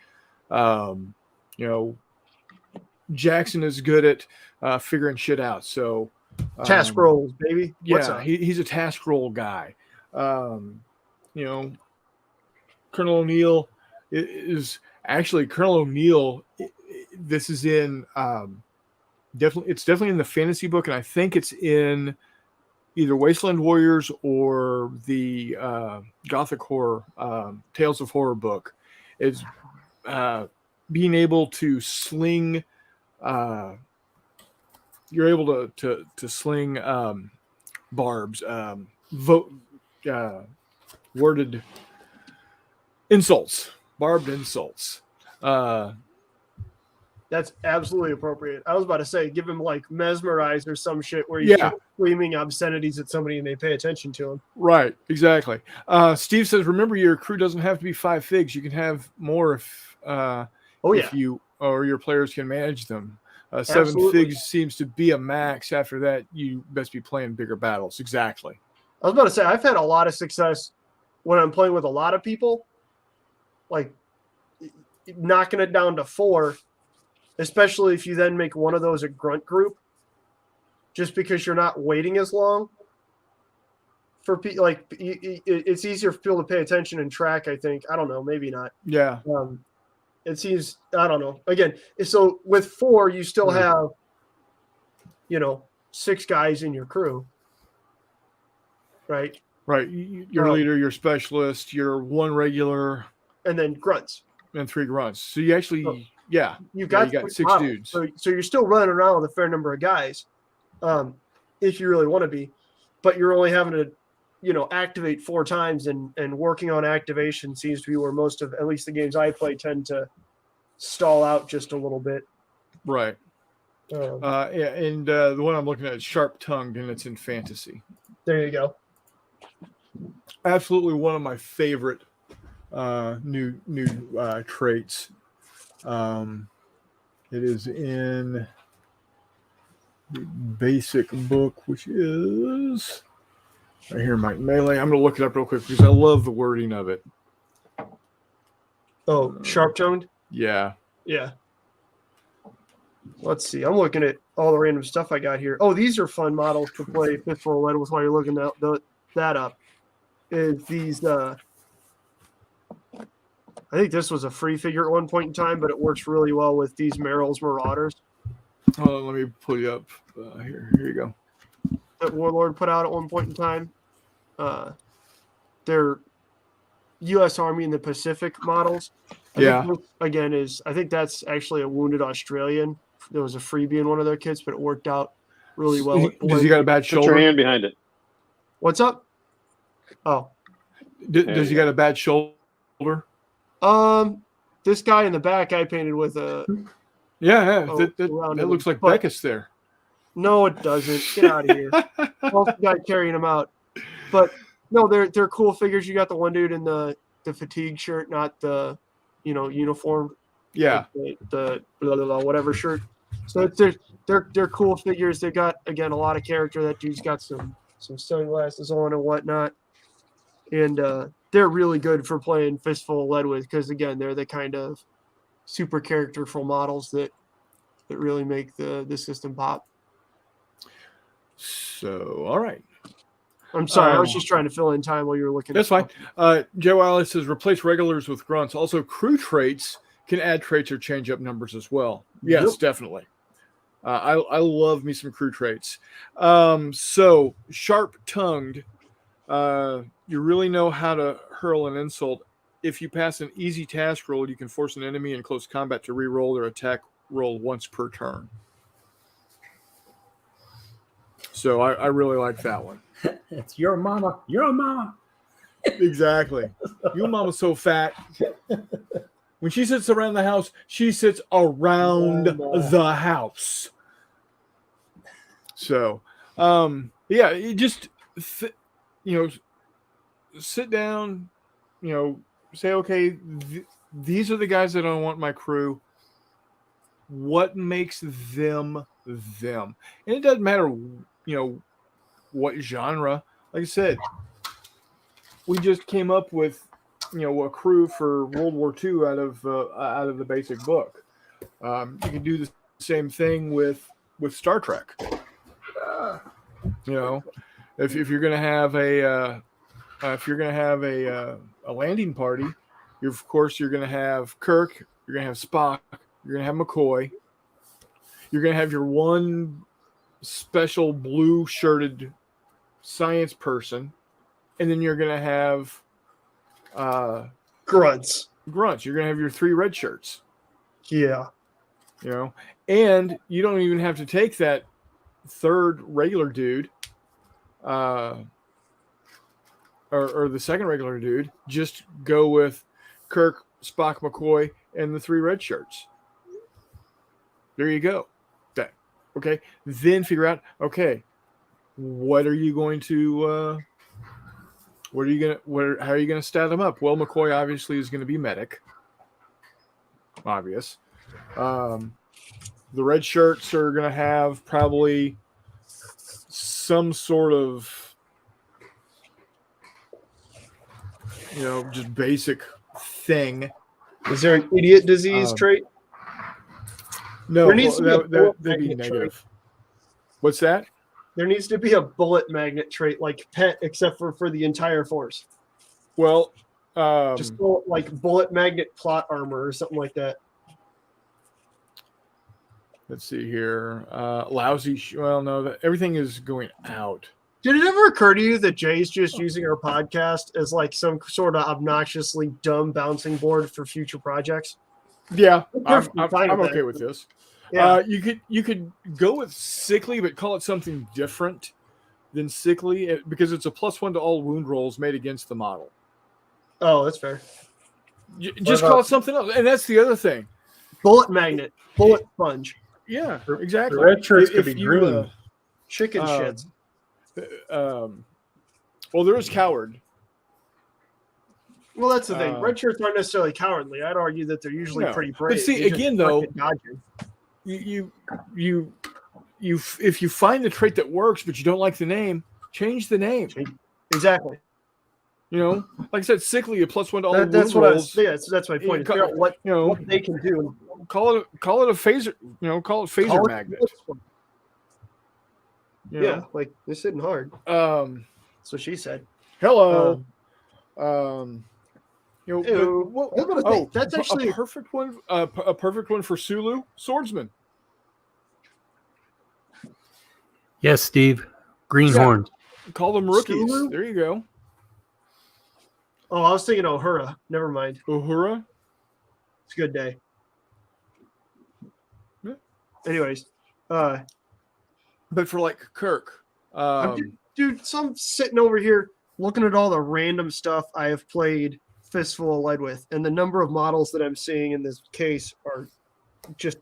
Jackson is good at figuring shit out. So task rolls, baby. Yeah, he's a task roll guy. Colonel O'Neill is actually Colonel O'Neill. This is in definitely in the fantasy book, and I think it's in either Wasteland Warriors or the Gothic horror Tales of Horror book. Is being able to sling. You're able to sling barbs, worded insults barbed insults. That's absolutely appropriate. I was about to say, give him like mesmerize or some shit where he's Yeah. just screaming obscenities at somebody and they pay attention to him. Right, exactly. Steve says, remember, your crew doesn't have to be 5 figs. You can have more if you or your players can manage them. 7 Absolutely. figs seems to be a max. After that, you best be playing bigger battles. Exactly. I was about to say, I've had a lot of success when I'm playing with a lot of people, like knocking it down to 4, especially if you then make one of those a grunt group, just because you're not waiting as long. For it's easier for people to pay attention and track, I think. I don't know, maybe not. Yeah. It seems, I don't know. Again, so with 4, you still have, 6 guys in your crew, right? Right. Your leader, your specialist, your 1 regular, and then grunts. And 3 grunts. So you actually, you got 6 models. dudes. So you're still running around with a fair number of guys, if you really want to be, but you're only having to, activate 4 times, and working on activation seems to be where most of, at least the games I play, tend to stall out just a little bit. Right. And the one I'm looking at is Sharp Tongued, and it's in fantasy. There you go. Absolutely one of my favorite new traits. It is in the basic book, which is right here in my melee. I'm going to look it up real quick because I love the wording of it. Oh, sharp toned? Yeah. Yeah. Let's see. I'm looking at all the random stuff I got here. Oh, these are fun models to play Fistful of Lead with while you're looking that up. Is these I think this was a free figure at one point in time, but it works really well with these Merrill's Marauders. Oh, let me pull you up. Here you go. That Warlord put out at one point in time. They're U.S. Army in the Pacific models. I think that's actually a wounded Australian. There was a freebie in one of their kits, but it worked out really well. Does he got a bad shoulder? Put your hand behind it. What's up? Oh. Does he got a bad shoulder? This guy in the back I painted with a. That looks like Beckus there. No, it doesn't. Get out of here. Also, guy carrying him out, but no, they're cool figures. You got the one dude in the fatigue shirt, not the, uniform. Yeah. The blah, blah, blah, whatever shirt. So they're cool figures. They got, again, a lot of character. That dude's got some sunglasses on and whatnot, and they're really good for playing Fistful of Lead with, because again, they're the kind of super characterful models that really make the system pop. So, all right. I'm sorry, I was just trying to fill in time while you were looking. That's fine. Joe Wiley says replace regulars with grunts. Also, crew traits can add traits or change up numbers as well. Yes, definitely. I love me some crew traits. So, sharp-tongued. You really know how to hurl an insult. If you pass an easy task roll, you can force an enemy in close combat to re-roll their attack roll once per turn. So I really like that one. It's your mama. Your mama. Exactly. Your mama's so fat. When she sits around the house, she sits around the house. So, you just, sit down, say, okay, these are the guys that I want in my crew. What makes them them? And it doesn't matter, what genre. Like I said, we just came up with, a crew for World War II out of the basic book. You can do the same thing with Star Trek. If you're going to have a landing party, you're going to have Kirk, you're going to have Spock, you're going to have McCoy, you're going to have your one special blue shirted science person, and then you're going to have grunts. You're going to have your 3 red shirts. Yeah. And you don't even have to take that 3rd regular dude, or the 2nd regular dude. Just go with Kirk, Spock, McCoy, and the 3 red shirts. There you go. Okay. Then figure out, okay, what are you going to how are you going to stat them up? Well, McCoy obviously is going to be medic. Obvious. The red shirts are going to have probably some sort of, just basic thing. Is there an idiot disease trait? No, There needs to be a bullet that'd be magnet negative. trait. What's that? There needs to be a bullet magnet trait like pet, except for the entire force. Well, Just like bullet magnet plot armor or something like that. let's see here. Lousy. Everything is going out. Did it ever occur to you that Jay's just using our podcast as like some sort of obnoxiously dumb bouncing board for future projects? Yeah, I'm perfectly fine with okay that. with this. Yeah. You could go with sickly, but call it something different than sickly because it's a +1 to all wound rolls made against the model. Oh, that's fair. Just call it something else, and that's the other thing. Bullet magnet, bullet sponge, Yeah, exactly. The red shirts could If be you, green. chicken shits. Well, there is coward. Well, that's the thing. Red shirts aren't necessarily cowardly. I'd argue that they're usually No. pretty brave. But see, They just again, suck though, at dodging. you if you find the trait that works, but you don't like the name, change the name. Exactly. Like I said, sickly a +1 to all wound That's what I rolls. was. Yeah, that's my point. Figure out what they can do. Call it a phaser. Call it phaser Call it magnet. bullet sponge. you know? Yeah, like they're sitting hard. Um. That's what she said. Hello. Ew. I was gonna say, that's actually a perfect one. A perfect one for Sulu, swordsman. Yes, Steve. Greenhorn. Call them rookies. Sulu? There you go. Oh, I was thinking Uhura. Never mind. Uhura. It's a good day. Yeah. Anyways, But for like Kirk, dude, so I'm sitting over here looking at all the random stuff I have played Fistful of Lead with, and the number of models that I'm seeing in this case are just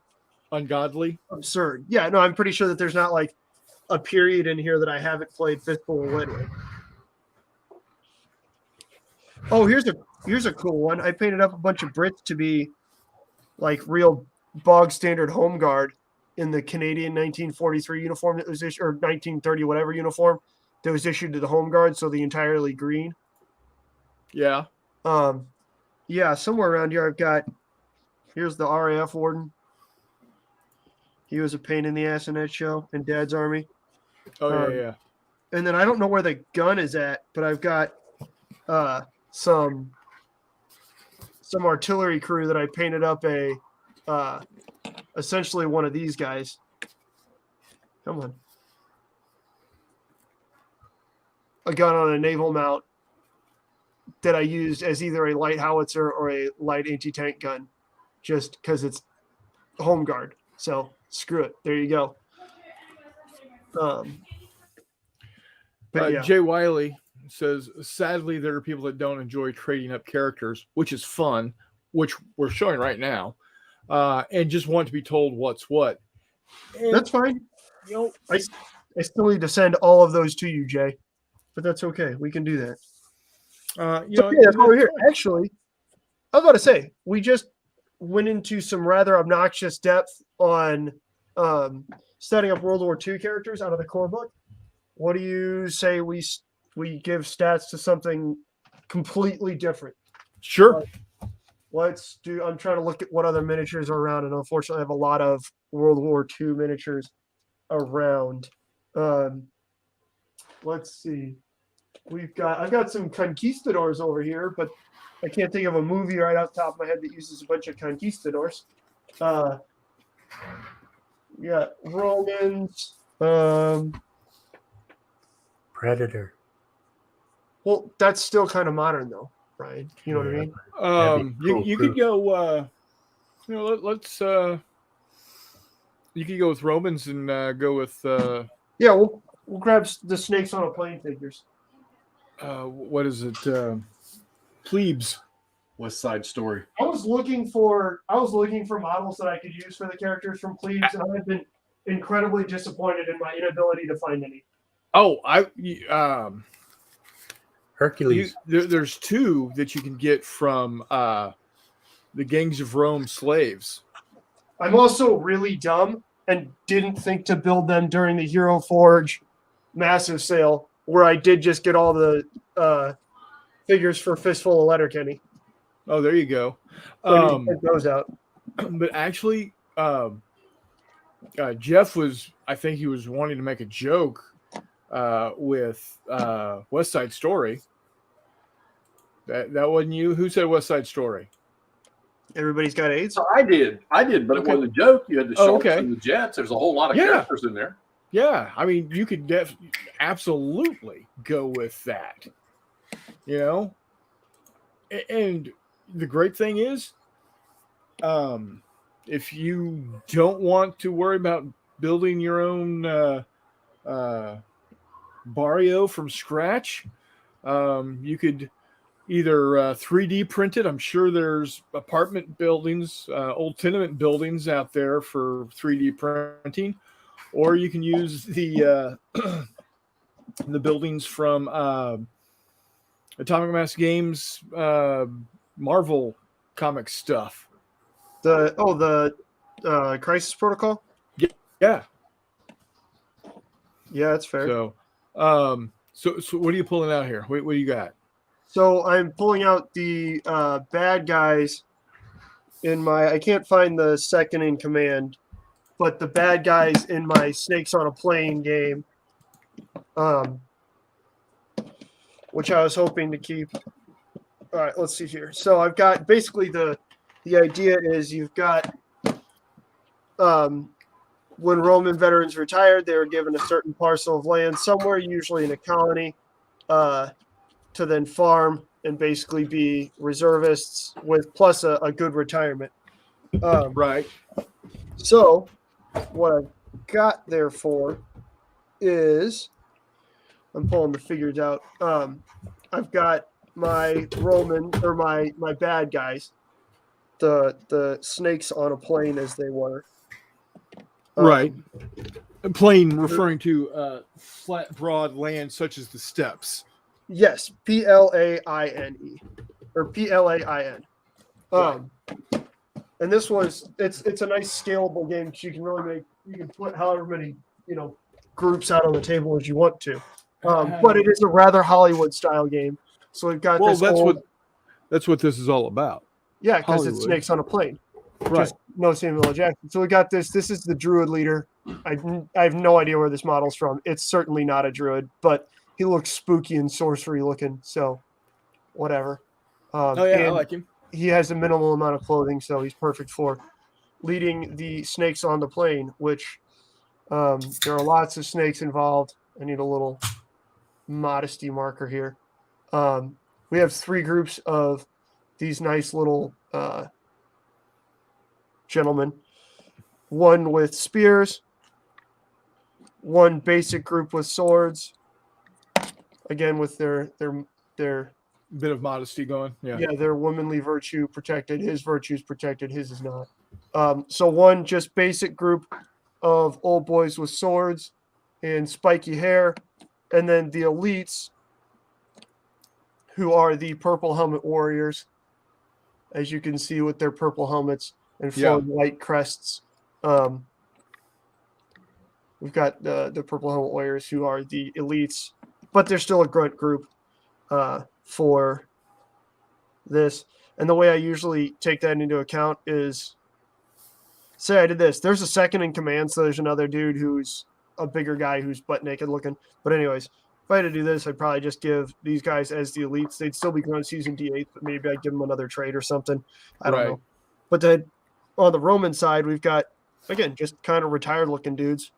ungodly. absurd. Yeah, no, I'm pretty sure that there's not like a period in here that I haven't played Fistful of Lead with. Oh, here's a cool one. I painted up a bunch of Brits to be like real bog standard home guard in the Canadian 1943 uniform that was issued, or 1930 whatever uniform that was issued to the home guard, so the entirely green. Yeah. Yeah, somewhere around here I've got. Here's the RAF warden. He was a pain in the ass in that show in Dad's Army. Oh yeah. And then I don't know where the gun is at, but I've got some artillery crew that I painted up essentially one of these guys. Come on. A gun on a naval mount that I used as either a light howitzer or a light anti-tank gun, just because it's home guard. So screw it. There you go. But yeah. Jay Wiley says, sadly, there are people that don't enjoy trading up characters, which is fun, which we're showing right now, and just want to be told what's what. And, that's fine. I still need to send all of those to you, Jay, but that's okay. We can do that. That's over here. Actually, I was about to say, we just went into some rather obnoxious depth on setting up World War II characters out of the core book. What do you say we give stats to something completely different? Sure. Let's do. I'm trying to look at what other miniatures are around, and unfortunately, I have a lot of World War II miniatures around. Let's see. I've got some conquistadors over here, but I can't think of a movie right off the top of my head that uses a bunch of conquistadors. Yeah, Romans. Predator. Well, that's still kind of modern, though, Brian. You know what I mean? You could go. Let's. You could go with Romans and go with. Yeah, we'll grab the snakes on a plane figures. What is it? Plebes. West Side Story. I was looking for models that I could use for the characters from Cleves, and I've been incredibly disappointed in my inability to find any. Oh, Hercules. there's two that you can get from the Gangs of Rome slaves. I'm also really dumb and didn't think to build them during the Hero Forge massive sale, where I did just get all the figures for Fistful of Letterkenny. Oh, there you go. So I need to check those out. But actually, Jeff I think he was wanting to make a joke with West Side Story. That wasn't you. Who said West Side Story? Everybody's got AIDS. So I did, but it wasn't a joke. You had the Sharks and the Jets. There's a whole lot of characters in there. Yeah, I mean, you could absolutely go with that. You know, and the great thing is, if you don't want to worry about building your own barrio from scratch, you could either 3D print it. I'm sure there's apartment buildings, old tenement buildings out there for 3D printing, or you can use the the buildings from Atomic Mass Games Marvel comic stuff. The Crisis Protocol. Yeah. Yeah, that's fair. So what are you pulling out here? What do you got? So I'm pulling out the bad guys in my. I can't find the second in command, but the bad guys in my Snakes on a Plane game, which I was hoping to keep. All right, let's see here. So I've got basically the idea is you've got when Roman veterans retired, they were given a certain parcel of land somewhere, usually in a colony, to then farm and basically be reservists with plus a good retirement. Right. So what I've got there for is I'm pulling the figures out. I've got my Roman or my bad guys, the Snakes on a Plane as they were. Right. Plane referring to flat, broad land such as the steppes. Yes, Plaine or Plain. And this was it's a nice scalable game because you can put however many groups out on the table as you want to. But it is a rather Hollywood style game. So we've got that's what this is all about. Yeah, because Hollywood. it's Snakes on a Plane. Right. Just no Samuel L. Jackson. So we got this. This is the Druid leader. I have no idea where this model's from. It's certainly not a Druid, but he looks spooky and sorcery looking. So whatever. I like him. He has a minimal amount of clothing, so he's perfect for leading the Snakes on the Plane, which there are lots of snakes involved. I need a little modesty marker here. We have 3 groups of these nice little gentlemen. One with spears, one basic group with swords. Again, with their bit of modesty going. Yeah. Yeah, their womanly virtue protected. His virtue is protected. His is not. So one just basic group of old boys with swords and spiky hair, and then the elites, who are the purple helmet warriors, as you can see with their purple helmets and flowing white crests. We've got the purple helmet warriors, who are the elites, but they're still a grunt group for this. And the way I usually take that into account is, say I did this. There's a second in command, so there's another dude who's a bigger guy who's butt naked looking. But anyways, if I had to do this, I'd probably just give these guys as the elites. They'd still be grunt season D8, but maybe I'd give them another trade or something. I don't know. But then on the Roman side, we've got, again, just kind of retired looking dudes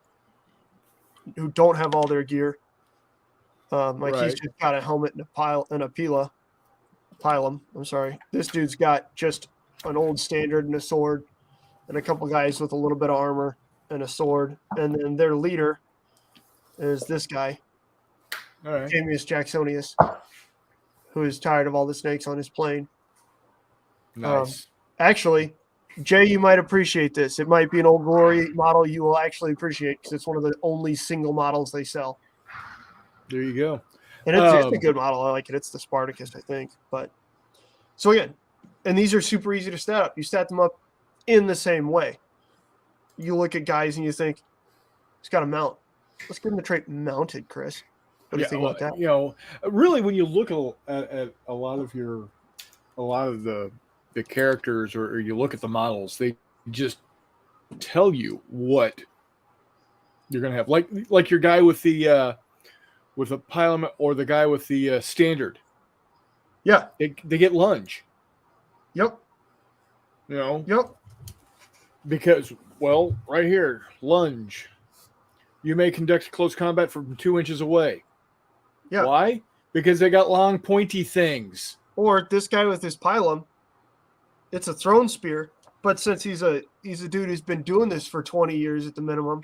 who don't have all their gear. He's just got a helmet and a pilum. I'm sorry. This dude's got just an old standard and a sword, and a couple guys with a little bit of armor and a sword. And then their leader is this guy, All right. Jamius Jacksonius, who is tired of all the snakes on his plane. Nice. Actually, Jay, you might appreciate this. It might be an Old Glory model you will actually appreciate because it's one of the only single models they sell. There you go. And it's a good model. I like it. It's the Spartacus, I think. But so again, and these are super easy to stat up. You stat them up in the same way. You look at guys and you think, he's got a mount. Let's give him the trait mounted, Chris. What do you think about that? You know, really, when you look at a lot of the characters, or you look at the models, they just tell you what you're gonna have. Like your guy with a pilot, or the guy with the standard. Yeah. They get lunge. Yep. You know. Yep. Because, well, right here, lunge. You may conduct close combat from 2 inches away. Yeah. Why? Because they got long, pointy things. Or this guy with his pylum, it's a thrown spear, but since he's a dude who's been doing this for 20 years at the minimum,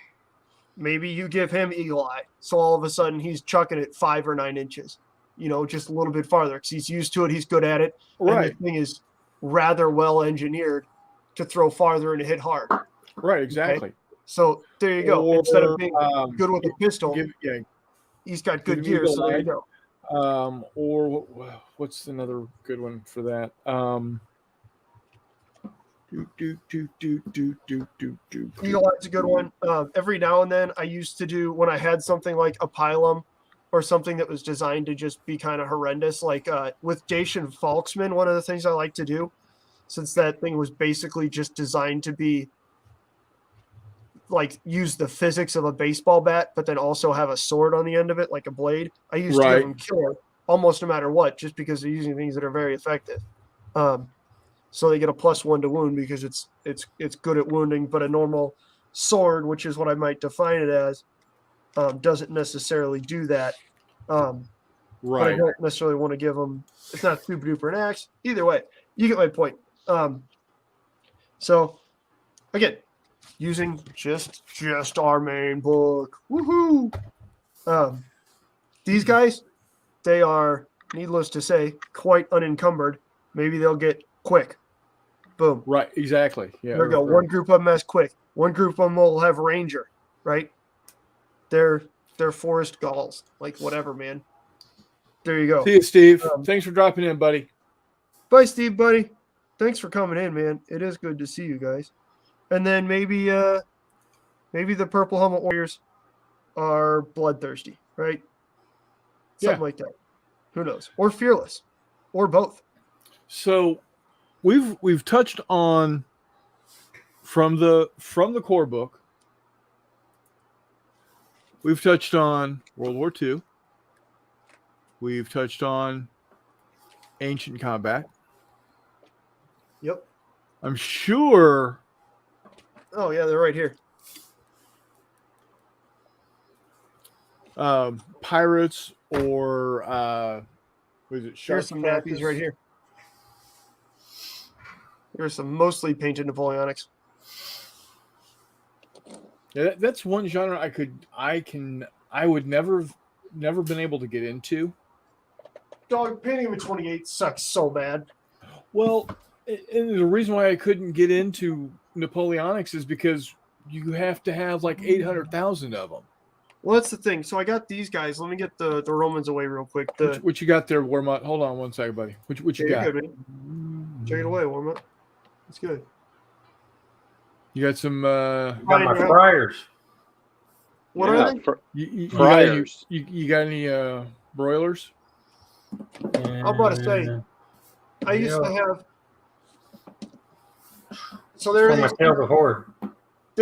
maybe you give him eagle eye. So all of a sudden he's chucking it 5 or 9 inches, just a little bit farther because he's used to it. He's good at it. Right. And the thing is rather well engineered to throw farther and to hit hard. Right, exactly. Okay? So there you go. Or, instead of being good with a pistol, he's got good gear. So there you go. Or what's another good one for that? Eagle Eye's a good one. Every now and then I used to do, when I had something like a pylum or something that was designed to just be kind of horrendous, like with Dacian Falksman, one of the things I like to do, since that thing was basically just designed to be like use the physics of a baseball bat, but then also have a sword on the end of it, like a blade. I used to have them kill almost no matter what, just because they're using things that are very effective. So they get a +1 to wound because it's good at wounding, but a normal sword, which is what I might define it as, doesn't necessarily do that. But I don't necessarily want to give them. It's not super duper an axe. Either way, you get my point. So again, using just our main book. Woohoo! These guys, they are, needless to say, quite unencumbered. Maybe they'll get quick. Boom. Right, exactly. Yeah. There we go. One group of them has quick. One group of them will have ranger, right? They're forest galls, like whatever, man. There you go. See you, Steve. Thanks for dropping in, buddy. Bye, Steve, buddy. Thanks for coming in, man. It is good to see you guys. And then maybe the Purple Helmet Warriors are bloodthirsty, right? Something like that. Who knows? Or fearless, or both. So we've touched on from the core book. We've touched on World War II. We've touched on ancient combat. Yep. I'm sure. Oh yeah, they're right here. Pirates or what is it? Here's some nappies right here. Here's some mostly painted Napoleonics. Yeah, that's one genre I would never been able to get into. Dog, painting them in 28 sucks so bad. Well, and the reason why I couldn't get into Napoleonics is because you have to have like 800,000 of them. Well, that's the thing. So I got these guys. Let me get the Romans away real quick. What you got there, Warmut? Hold on one second, buddy. What you got? Good, man. Take it away, Warmut. It's good. You got some. Got my fryers. What are they? Fryers. You got any broilers? I'm about to say, I used to have. So there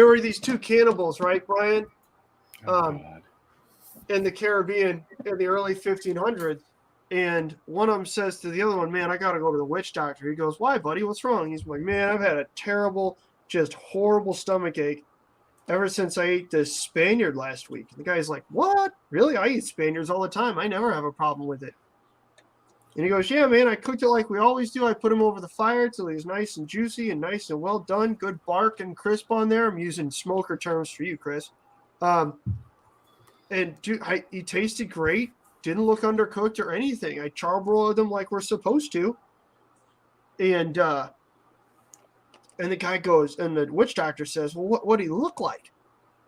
were these two cannibals, right, Brian? In the Caribbean in the early 1500s, and one of them says to the other one, "Man, I got to go to the witch doctor." He goes, "Why, buddy? What's wrong?" He's like, "Man, I've had a terrible, just horrible stomach ache ever since I ate this Spaniard last week." And the guy's like, "What? Really? I eat Spaniards all the time. I never have a problem with it." And he goes, "Yeah, man, I cooked it like we always do. I put him over the fire till he was nice and juicy and nice and well done. Good bark and crisp on there." I'm using smoker terms for you, Chris. And dude, he tasted great. Didn't look undercooked or anything. I charbroiled them like we're supposed to. And And the guy goes, and the witch doctor says, well, what did he look like?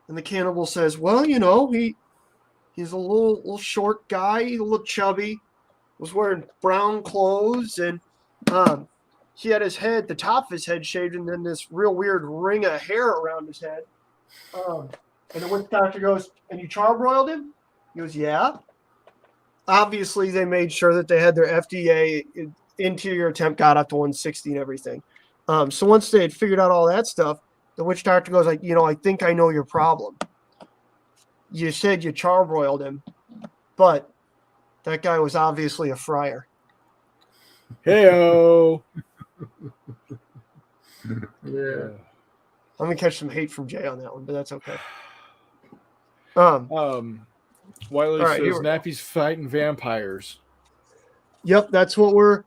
And the cannibal says, well, he's a little short guy, a little chubby, was wearing brown clothes, and he had the top of his head shaved, and then this real weird ring of hair around his head. And the witch doctor goes, and you charbroiled him? He goes, yeah. Obviously, they made sure that they had their FDA interior temp got up to 160 and everything. So once they had figured out all that stuff, the witch doctor goes like, I think I know your problem. You said you charbroiled him, but that guy was obviously a friar. Heyo. Yeah. I'm gonna catch some hate from Jay on that one, but that's okay. Wiley right, says Nappy's fighting vampires. Yep, that's what we're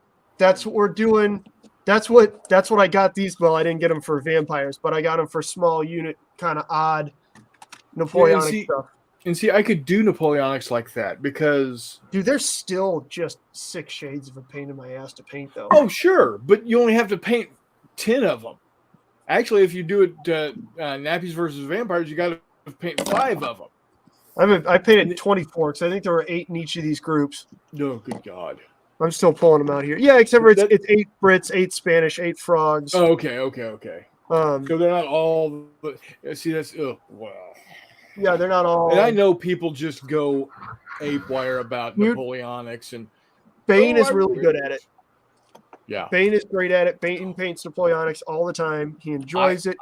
doing. That's what I got these. Well, I didn't get them for vampires, but I got them for small unit, kind of odd Napoleonic stuff. And see, I could do Napoleonics like that because, dude, they're still just 6 shades of a pain in my ass to paint, though. Oh, sure, but you only have to paint 10 of them. Actually, if you do it Nappies versus vampires, you got to paint 5 of them. I painted 24 because I think there were 8 in each of these groups. No, good God. I'm still pulling them out here. Yeah, except for it's 8 Brits, 8 Spanish, 8 frogs. Oh, okay. So they're not all. See, that's wow. Yeah, they're not all. And I know people just go ape wire about Napoleonics, and Bane is really good at it. Yeah, Bane is great at it. Bane paints Napoleonics all the time. He enjoys it.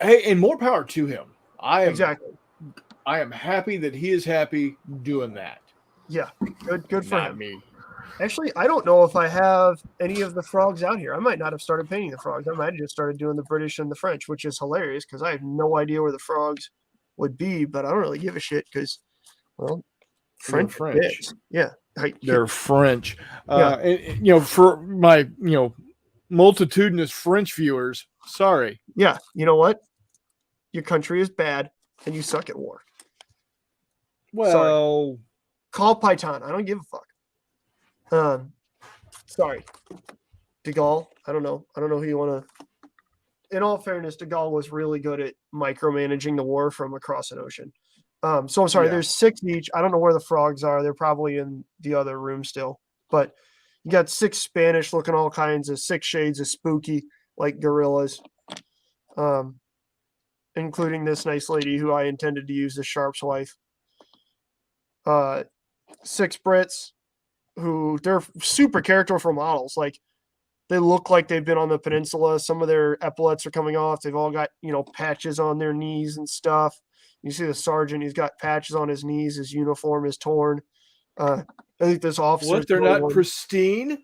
Hey, and more power to him. Exactly. I am happy that he is happy doing that. Yeah, good for Not him. me. Actually, I don't know if I have any of the frogs out here. I might not have started painting the frogs. I might have just started doing the British and the French, which is hilarious because I have no idea where the frogs would be, but I don't really give a shit because, well, French. Yeah. They're French. Yeah. And, for my, multitudinous French viewers, sorry. Yeah. You know what? Your country is bad and you suck at war. Well, sorry. Call Python. I don't give a fuck. Sorry. De Gaulle. I don't know who you want to. In all fairness, De Gaulle was really good at micromanaging the war from across an ocean. So I'm sorry, there's 6 each. I don't know where the frogs are. They're probably in the other room still. But you got 6 Spanish looking all kinds of 6 shades of spooky, like gorillas. Including this nice lady who I intended to use as Sharp's wife. 6 Brits who they're super characterful models. Like they look like they've been on the peninsula. Some of their epaulets are coming off. They've all got, patches on their knees and stuff. You see the sergeant, he's got patches on his knees. His uniform is torn. I think this officer. What? They're not pristine?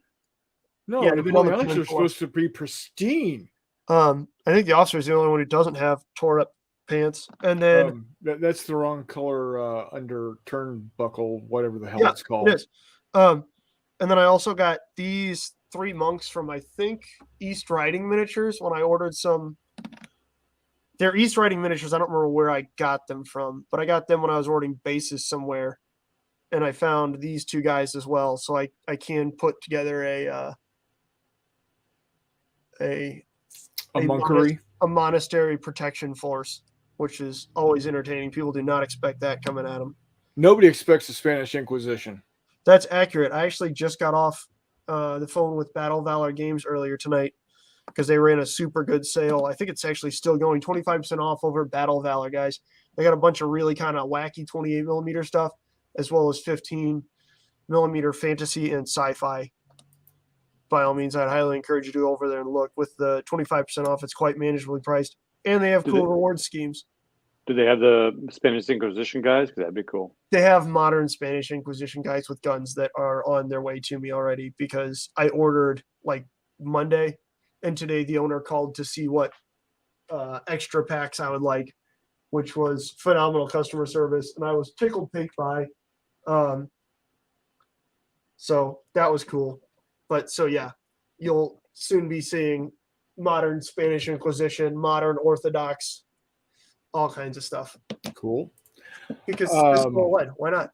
No, yeah, Napoleonics are supposed to be pristine. I think the officer is the only one who doesn't have tore up pants. And then that's the wrong color under turnbuckle, whatever the hell it's called. It is. And then I also got these 3 monks from, I think, East Riding Miniatures when I ordered some. They're East Riding Miniatures. I don't remember where I got them from, but I got them when I was ordering bases somewhere. And I found these 2 guys as well. So I can put together a monkery. A monastery protection force, which is always entertaining. People do not expect that coming at them. Nobody expects the Spanish Inquisition. That's accurate. I actually just got off the phone with Battle Valor Games earlier tonight because they ran a super good sale. I think it's actually still going 25% off over Battle Valor, guys. They got a bunch of really kind of wacky 28mm stuff, as well as 15mm fantasy and sci-fi. By all means, I'd highly encourage you to go over there and look. With the 25% off, it's quite manageably priced. And they have cool reward schemes. Do they have the Spanish Inquisition guys? Because that'd be cool. They have modern Spanish Inquisition guys with guns that are on their way to me already because I ordered like Monday, and today the owner called to see what extra packs I would like, which was phenomenal customer service, and I was tickled pink by. So that was cool. But so yeah, you'll soon be seeing modern Spanish Inquisition, modern Orthodox, all kinds of stuff. Cool. Because Fistful of Lead, why not?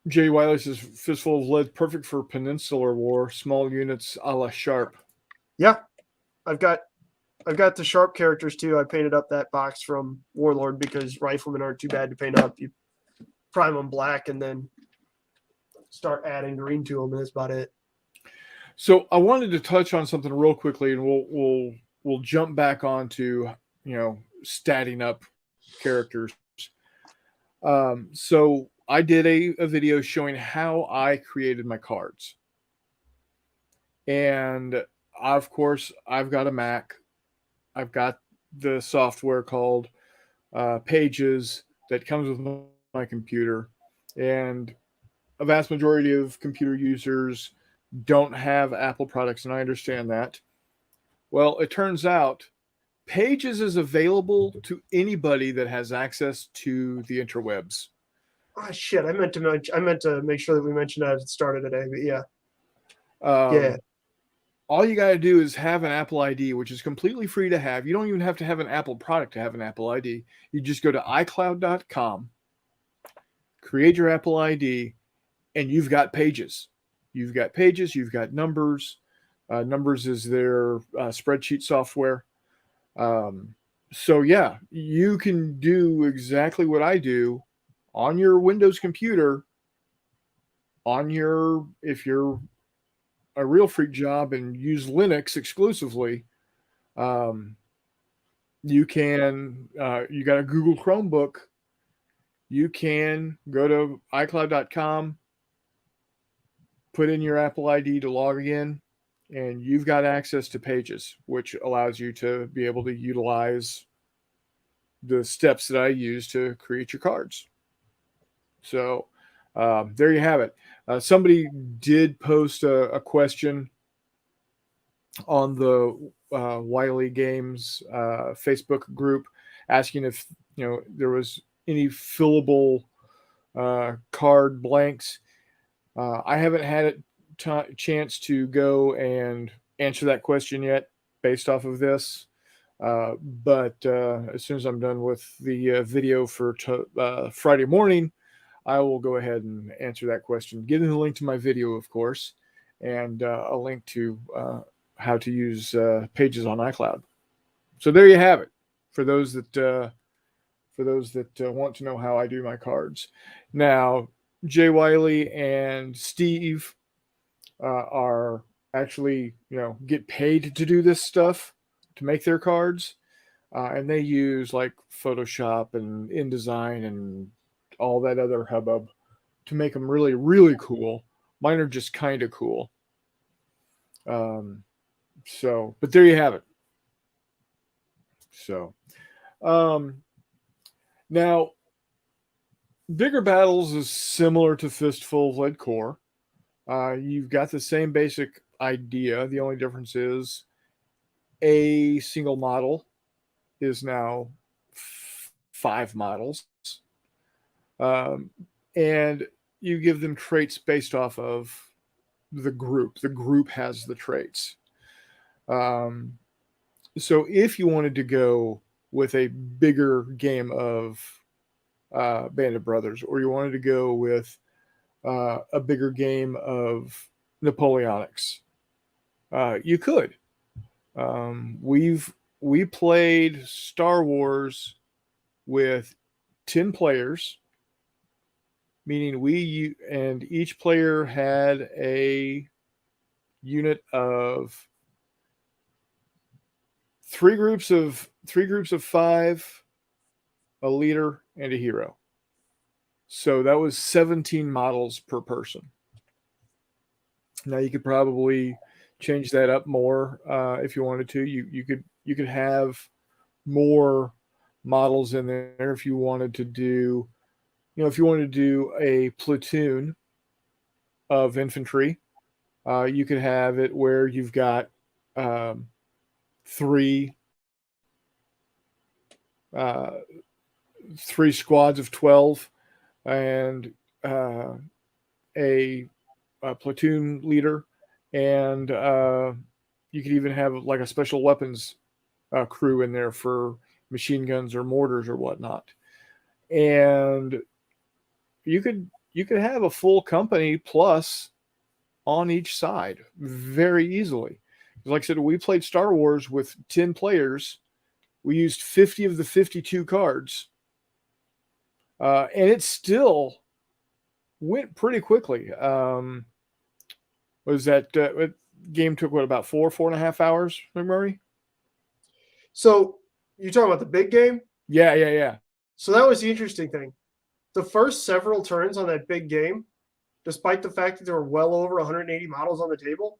Jay Wiley says Fistful of Lead, perfect for peninsular war, small units a la Sharp. Yeah. I've got I've got the sharp characters too. I painted up that box from Warlord because riflemen aren't too bad to paint up. You prime them black and then start adding green to them, and that's about it. So I wanted to touch on something real quickly, and we'll jump back onto statting up characters. So I did a video showing how I created my cards, and of course I've got a Mac. I've got the software called Pages that comes with my computer, and a vast majority of computer users don't have Apple products, and I understand that. Well, it turns out Pages is available to anybody that has access to the interwebs. Oh shit! I meant to make sure that we mentioned that at the start of today. But yeah, Yeah. All you got to do is have an Apple ID, which is completely free to have. You don't even have to have an Apple product to have an Apple ID. You just go to iCloud.com, create your Apple ID, and you've got Pages. You've got Pages, you've got Numbers. Numbers is their spreadsheet software. So yeah, you can do exactly what I do on your Windows computer, if you're a real freak job and use Linux exclusively, you can, you got a Google Chromebook, you can go to iCloud.com, put in your Apple ID to log in, and you've got access to Pages, which allows you to be able to utilize the steps that I use to create your cards. So there you have it. Somebody did post a question on the Wiley Games Facebook group asking if there was any fillable card blanks. I haven't had a chance to go and answer that question yet based off of this. But as soon as I'm done with the video for Friday morning, I will go ahead and answer that question. Get in the link to my video, of course, and a link to how to use Pages on iCloud. So there you have it. For those that want to know how I do my cards. Now, Jay Wiley and Steve are actually, get paid to do this stuff, to make their cards. And they use like Photoshop and InDesign and all that other hubbub to make them really, really cool. Mine are just kind of cool. So, but there you have it. So, now, Bigger Battles is similar to Fistful of Lead Core. You've got the same basic idea. The only difference is a single model is now 5 models. And you give them traits based off of the group. The group has the traits. So if you wanted to go with a bigger game of Band of Brothers, or you wanted to go with a bigger game of Napoleonics, you could. We played Star Wars with 10 players, meaning and each player had a unit of three groups of 5, a leader, and a hero. So that was 17 models per person. Now you could probably change that up more if you wanted to. You could have more models in there if you wanted to do, if you wanted to do a platoon of infantry, you could have it where you've got 3 squads of 12 and a platoon leader, and you could even have like a special weapons crew in there for machine guns or mortars or whatnot. And you could have a full company plus on each side very easily, Like I said, we played Star Wars with 10 players. We used 50 of the 52 cards. And it still went pretty quickly. Was that game took about 4.5 hours, McMurray? So you're talking about the big game? Yeah. So that was the interesting thing. The first several turns on that big game, despite the fact that there were well over 180 models on the table,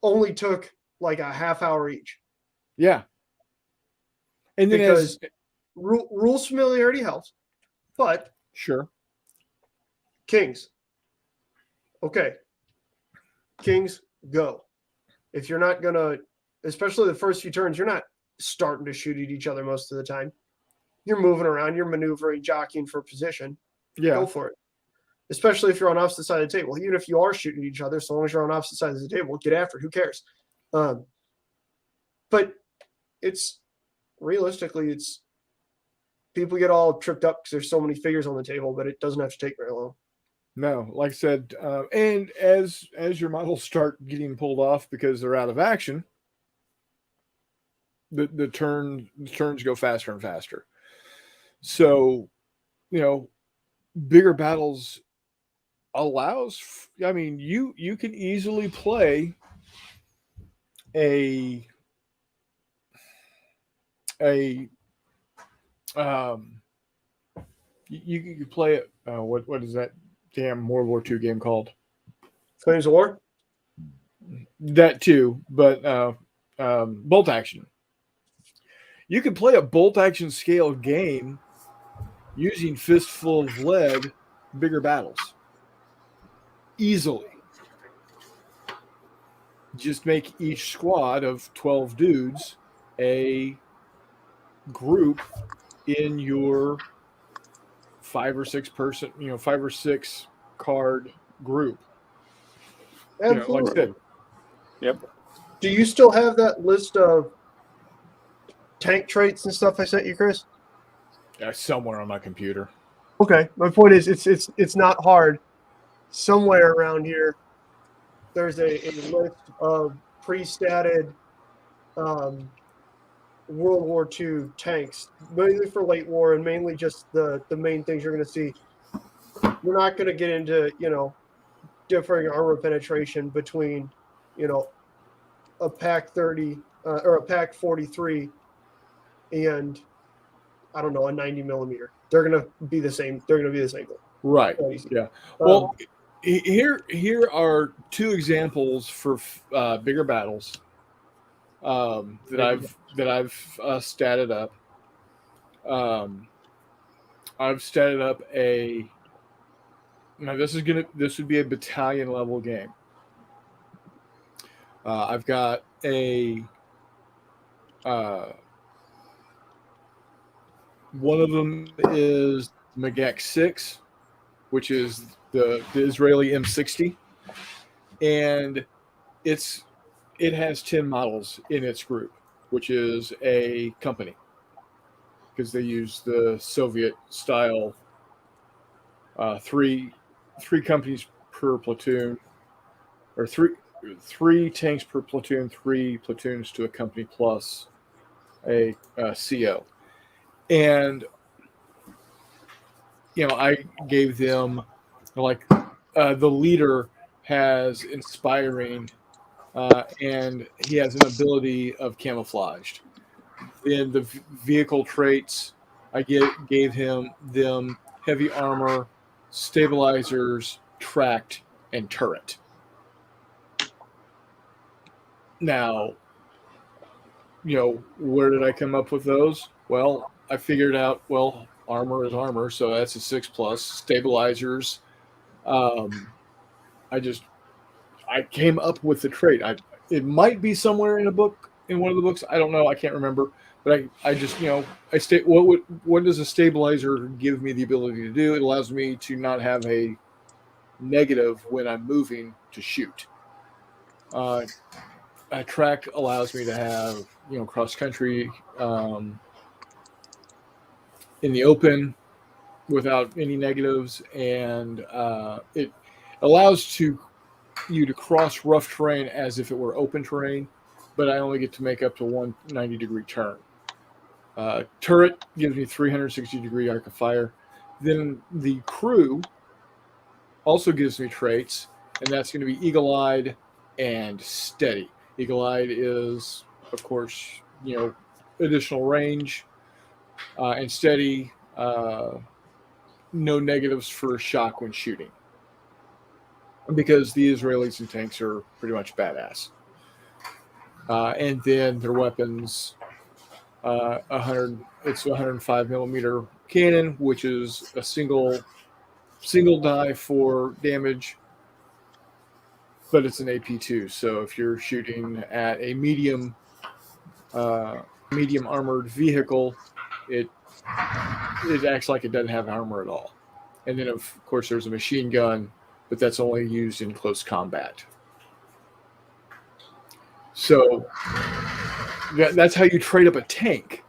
only took like a half hour each. Yeah. And then because rules familiarity helps, but sure. Kings. Okay. Kings, go. If you're not going to, especially the first few turns, you're not starting to shoot at each other most of the time. You're moving around, you're maneuvering, jockeying for position. Yeah. Go for it. Especially if you're on opposite side of the table. Even if you are shooting at each other, so long as you're on opposite sides of the table, get after it. Who cares? But it's realistically, it's people get all tripped up because there's so many figures on the table, but it doesn't have to take very long. No, like I said, and as your models start getting pulled off because they're out of action, the turns go faster and faster. So, bigger battles allows. I mean, you can easily play a you can play it. What is that damn World War II game called? Flames of War? That too, but bolt action. You can play a bolt action scale game using Fistful of Lead bigger battles easily. Just make each squad of 12 dudes a group in your 5 or 6 person, 5 or 6 card group. Absolutely. Like I said. Yep. Do you still have that list of tank traits and stuff I sent you, Chris? Somewhere on my computer. Okay. My point is it's not hard. Somewhere around here, there's a list of pre-statted World War II tanks, mainly for late war and mainly just the main things you're going to see. We're not going to get into, differing armor penetration between, a Pack 30 or a Pack 43 and, I don't know, a 90 millimeter. They're going to be the same. They're going to be the same thing. Right. Yeah. Well, here are 2 examples for bigger battles that I've statted up. I've statted up now this would be a battalion level game. I've got a one of them is Magak 6, which is the Israeli M60, and it has 10 models in its group, which is a company because they use the Soviet style 3 companies per platoon, or three tanks per platoon, 3 platoons to a company plus a CO. And I gave them the leader has inspiring, and he has an ability of camouflaged. In the vehicle traits, I gave them heavy armor, stabilizers, tracked, and turret. Now, where did I come up with those? Well, I figured out, armor is armor, so that's a 6+. Stabilizers, I came up with the trait. It might be somewhere in one of the books. I don't know. I can't remember. But I just, I state what does a stabilizer give me the ability to do? It allows me to not have a negative when I'm moving to shoot. A track allows me to have, cross country in the open without any negatives, and it allows you to cross rough terrain as if it were open terrain, but I only get to make up to one 90-degree turn. Turret gives me 360-degree arc of fire. Then the crew also gives me traits, and that's going to be eagle-eyed and steady. Eagle-eyed is, of course, additional range, and steady, no negatives for shock when shooting, because the Israelis and tanks are pretty much badass. And then their weapons, 105 millimeter cannon, which is a single die for damage, but it's an AP2. So if you're shooting at a medium armored vehicle, it acts like it doesn't have armor at all. And then of course there's a machine gun, but that's only used in close combat. So that's how you trade up a tank,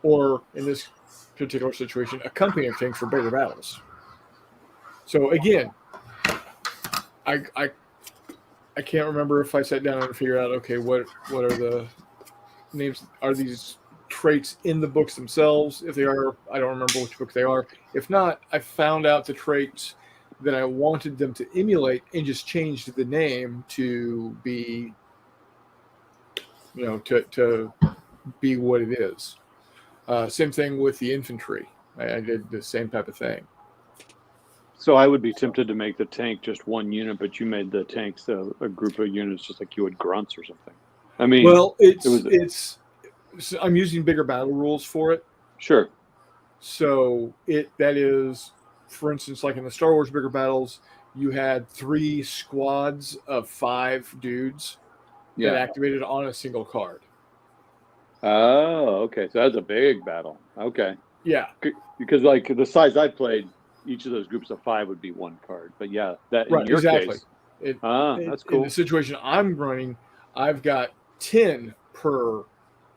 or in this particular situation, accompany a tank for bigger battles. So again, I can't remember if I sat down and figured out, okay, what are the names? Are these traits in the books themselves? If they are, I don't remember which book they are. If not, I found out the traits that I wanted them to emulate and just changed the name to be, to be what it is. Same thing with the infantry. I did the same type of thing. So I would be tempted to make the tank just one unit, but you made the tanks a group of units, just like you would grunts or something. I mean, well, I'm using bigger battle rules for it. Sure. So that is, for instance, like in the Star Wars bigger battles, you had 3 squads of 5 dudes that activated on a single card. Oh, okay. So that's a big battle. Okay. Yeah. Because like the size I played, each of those groups of 5 would be 1 card. But yeah, that in your case. That's cool. In the situation I'm running, I've got 10 per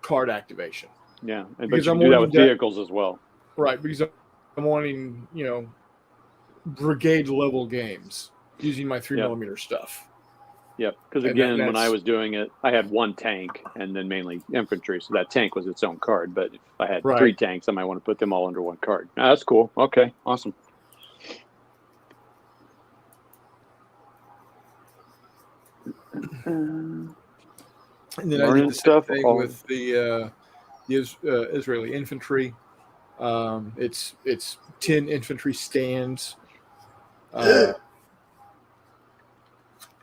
card activation. Yeah, but you can do that with vehicles as well. Right, because I'm wanting, brigade level games using my 3mm stuff. Yep, because again, when I was doing it, I had 1 tank and then mainly infantry, so that tank was its own card. But if I had 3 tanks, I might want to put them all under 1 card. That's cool. Okay, awesome. And then I did the same thing with the Israeli infantry. It's 10 infantry stands, and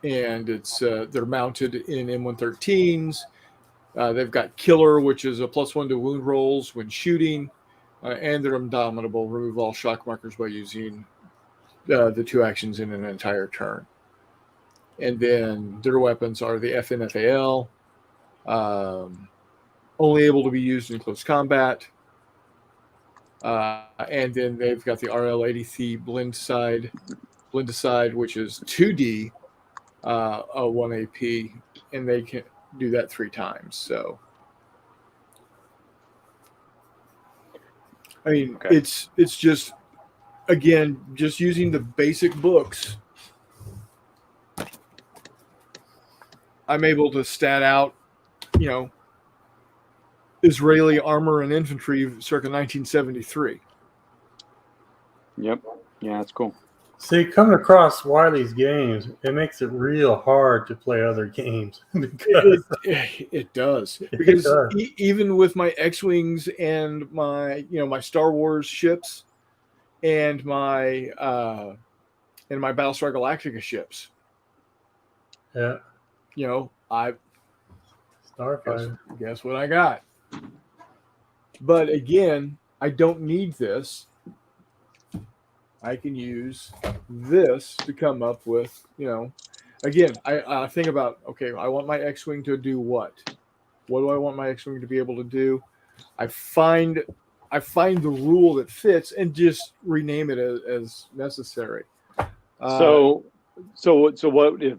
it's they're mounted in M113s. They've got killer, which is a +1 to wound rolls when shooting, and they're indomitable. Remove all shock markers by using the 2 actions in an entire turn. And then their weapons are the FNFAL, only able to be used in close combat. And then they've got the RL-80C blendicide, which is 2D, 1 AP, and they can do that 3 times. So, I mean, it's just, again, just using the basic books, I'm able to stat out, Israeli armor and infantry circa 1973. Yep. Yeah, that's cool. See, coming across Wiley's games, it makes it real hard to play other games. It does. Because even with my X-Wings and my, my Star Wars ships and my Battlestar Galactica ships. Yeah. Starfighter. Guess what I got? But again, I don't need this. I can use this to come up with, again, I think about, okay, I want my X-Wing to do what? What do I want my X-Wing to be able to do? I find the rule that fits and just rename it as necessary. So what if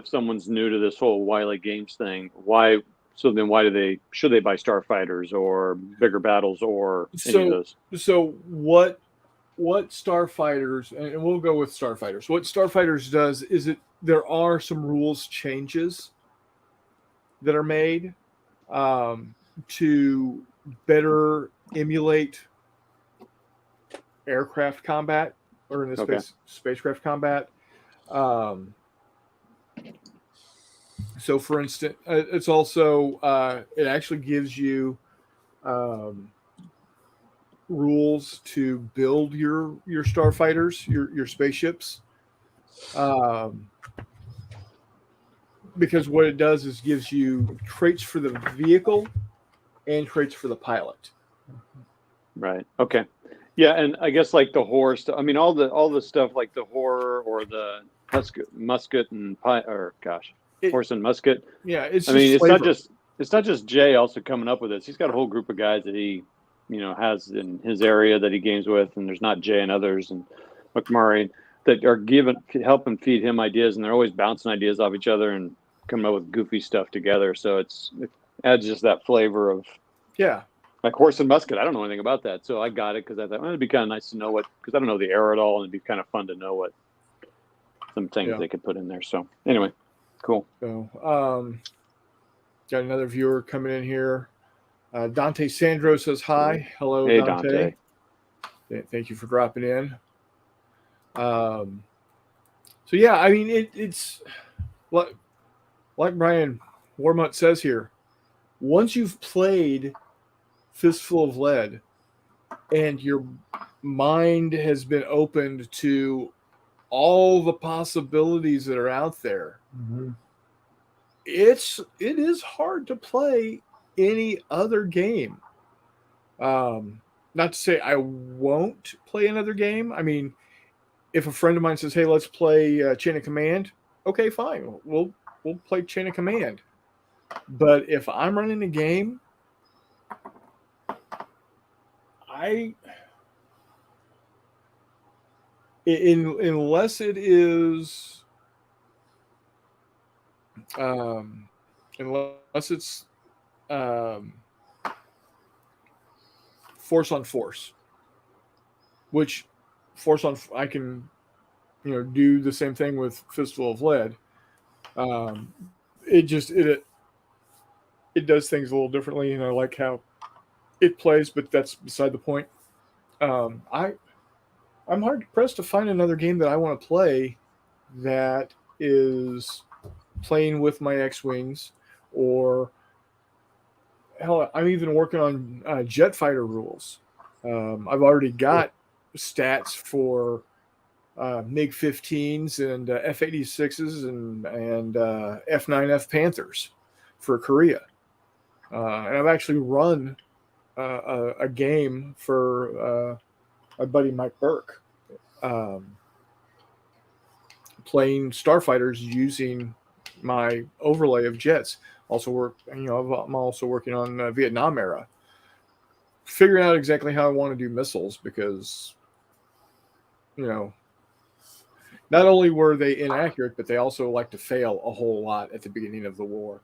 someone's new to this whole Wiley Games thing, should they buy Starfighters or bigger battles or any of those? So what Starfighters, and we'll go with Starfighters. What Starfighters does is there are some rules changes that are made to better emulate aircraft combat, or in this case, spacecraft combat. So, for instance, it's also it actually gives you rules to build your starfighters, your spaceships, because what it does is gives you traits for the vehicle and traits for the pilot. Right. Okay. Yeah, and I guess like the horse. I mean, all the stuff like the horror or the musket and horse and musket. Yeah, it's. I mean, flavor. it's not just Jay also coming up with this. He's got a whole group of guys that he, has in his area that he games with, and there's not Jay and others and McMurray that are helping feed him ideas, and they're always bouncing ideas off each other and coming up with goofy stuff together. So it adds just that flavor of like horse and musket. I don't know anything about that, so I got it because I thought it'd be kind of nice to know because I don't know the era at all, and it'd be kind of fun to know what some things they could put in there. So anyway, cool. So got another viewer coming in here. Dante Sandro says hi. Hello, hey, Dante. Thank you for dropping in. So yeah, I mean it's like Brian Warmutt says here. Once you've played Fistful of Lead and your mind has been opened to all the possibilities that are out there, it is hard to play any other game. Not to say I won't play another game. I mean, if a friend of mine says, "Hey, let's play Chain of Command," okay, fine. We'll play Chain of Command. But if I'm running a game, unless it is unless it's force on force, which force on I can do the same thing with Fistful of Lead. It does things a little differently, and I like how it plays, but that's beside the point. I'm hard pressed to find another game that I want to play that is playing with my X-Wings, or hell, I'm even working on jet fighter rules. I've already got stats for MiG-15s and F-86s and F-9F Panthers for Korea. And I've actually run a game for my buddy Mike Burke, playing starfighters using my overlay of jets. Also I'm also working on Vietnam era, figuring out exactly how I want to do missiles, because not only were they inaccurate, but they also like to fail a whole lot at the beginning of the war.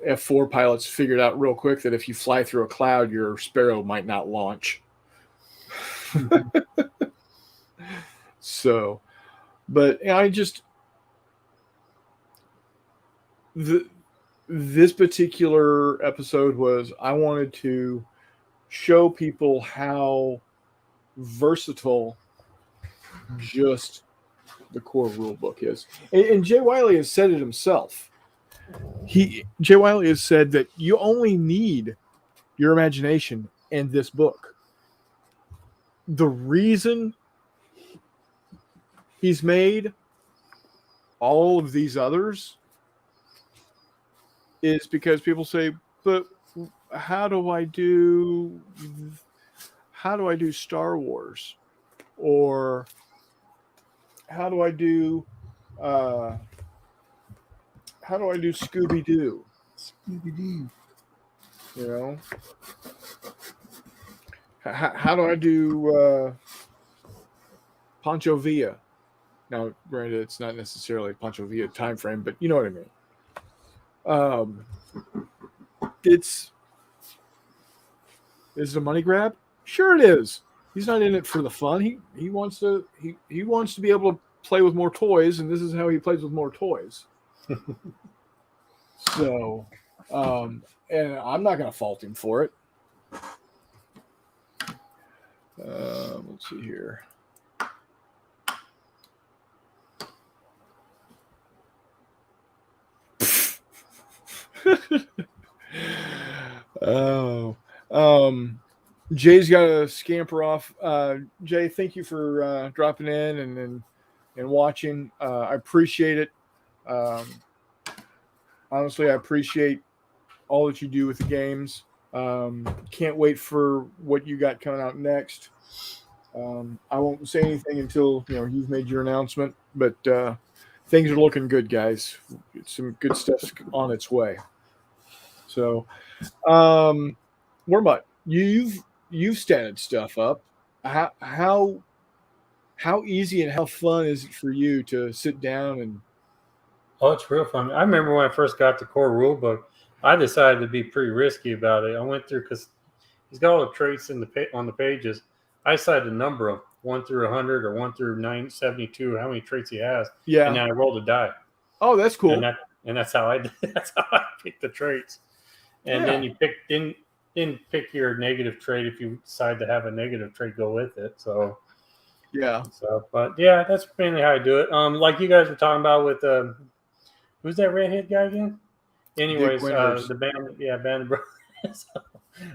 F4 pilots figured out real quick that if you fly through a cloud, your Sparrow might not launch. So, but this particular episode was, I wanted to show people how versatile just the core rule book is. And Jay Wiley has said it himself. Jay Wiley has said that you only need your imagination and this book. The reason he's made all of these others is because people say, but how do I do Star Wars? Or how do I do Scooby-Doo? How do I do Pancho Villa? Now, granted, it's not necessarily Pancho Villa time frame, but you know what I mean. Is it a money grab? Sure it is. He's not in it for the fun. He wants to be able to play with more toys, and this is how he plays with more toys. So, and I'm not going to fault him for it. Let's see here. Oh, Jay's got to scamper off. Jay, thank you for dropping in and watching. I appreciate it. Honestly, I appreciate all that you do with the games. Can't wait for what you got coming out next. I won't say anything until you've made your announcement, but things are looking good, guys. Some good stuff's on its way. So, Wormbutt, you've statted stuff up. How easy and how fun is it for you to sit down and? Oh, it's real fun. I remember when I first got the core rulebook, I decided to be pretty risky about it. I went through because he's got all the traits on the pages. I decided to number them 1 through 100 or 1 through 972, how many traits he has. Yeah. And then I rolled a die. Oh, that's cool. And that's how I did. That's how I picked the traits. And then you pick your negative trait if you decide to have a negative trait go with it. So yeah. But yeah, that's mainly how I do it. Like you guys were talking about with who's that redhead guy again? Anyways, the band of brothers.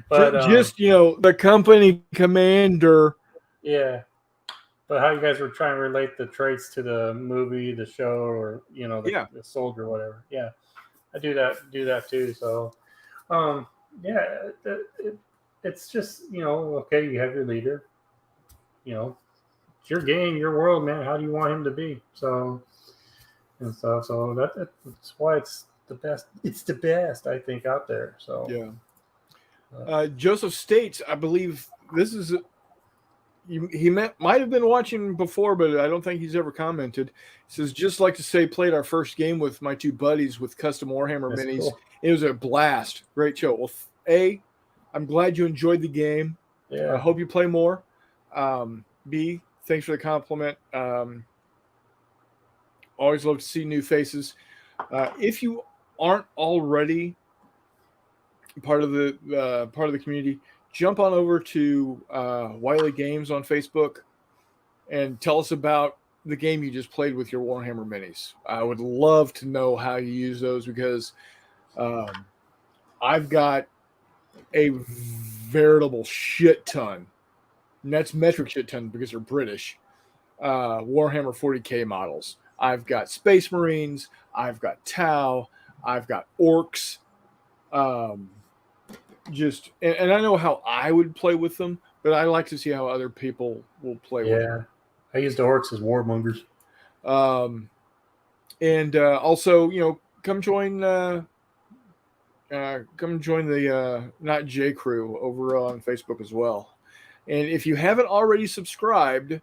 But just the company commander. Yeah. But how you guys were trying to relate the traits to the movie, the show, or the soldier, or whatever. Yeah, I do that too. So, it's just okay. You have your leader. It's your game, your world, man. How do you want him to be? So, and stuff. So that's why it's the best. It's the best, I think, out there. So yeah. Joseph states, I believe this is. He might have been watching before, but I don't think he's ever commented. He says, just like to say, played our first game with my two buddies with custom Warhammer minis. Cool. It was a blast. Great show. Well, I'm glad you enjoyed the game. Yeah. I hope you play more. B, thanks for the compliment. Always love to see new faces. If you aren't already part of the community, jump on over to Wiley Games on Facebook and tell us about the game you just played with your Warhammer minis. I would love to know how you use those because I've got a veritable shit ton, and that's metric shit ton because they're British, Warhammer 40K models. I've got Space Marines, I've got Tau, I've got Orcs, and I know how I would play with them, but I like to see how other people will play with them. I used the Orcs as warmongers. And also, come join the Not J crew over on Facebook as well. And if you haven't already subscribed,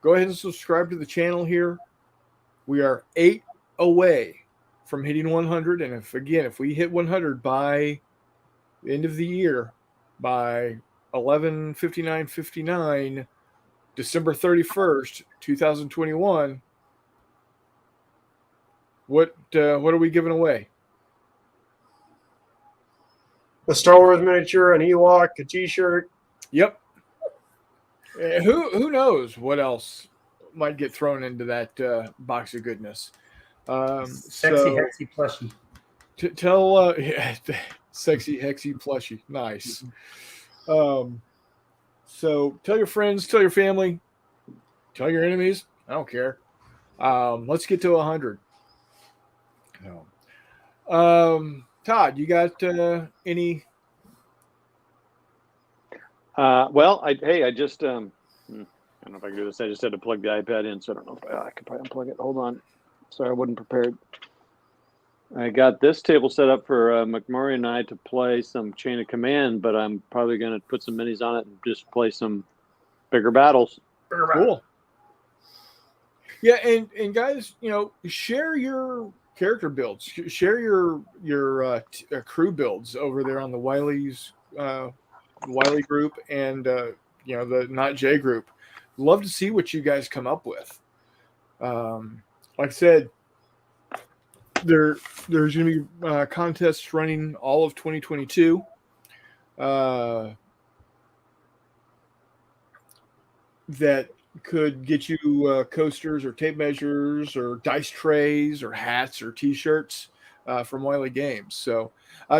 go ahead and subscribe to the channel here. We are 8 away from hitting 100, and if we hit 100 by end of the year, by 11/59/59, December 31st, 2021. What are we giving away? A Star Wars miniature, an Ewok, a T-shirt. Yep. Who knows what else might get thrown into that box of goodness? Sexy Hexy plushie. Tell sexy Hexy plushie. Nice. So tell your friends, tell your family, tell your enemies. I don't care. Let's get to 100. Todd, you got any? Well, I just I don't know if I can do this. I just had to plug the iPad in, so I don't know if I could probably unplug it. Hold on. Sorry, I wasn't prepared. I got this table set up for McMurray and I to play some Chain of Command, but I'm probably going to put some minis on it and just play some bigger battles. Cool. Yeah, and guys, share your character builds, share your crew builds over there on the Wiley group and the Not J group. Love to see what you guys come up with. Like I said, there's going to be contests running all of 2022. That could get you coasters or tape measures or dice trays or hats or T-shirts from Wiley Games. So,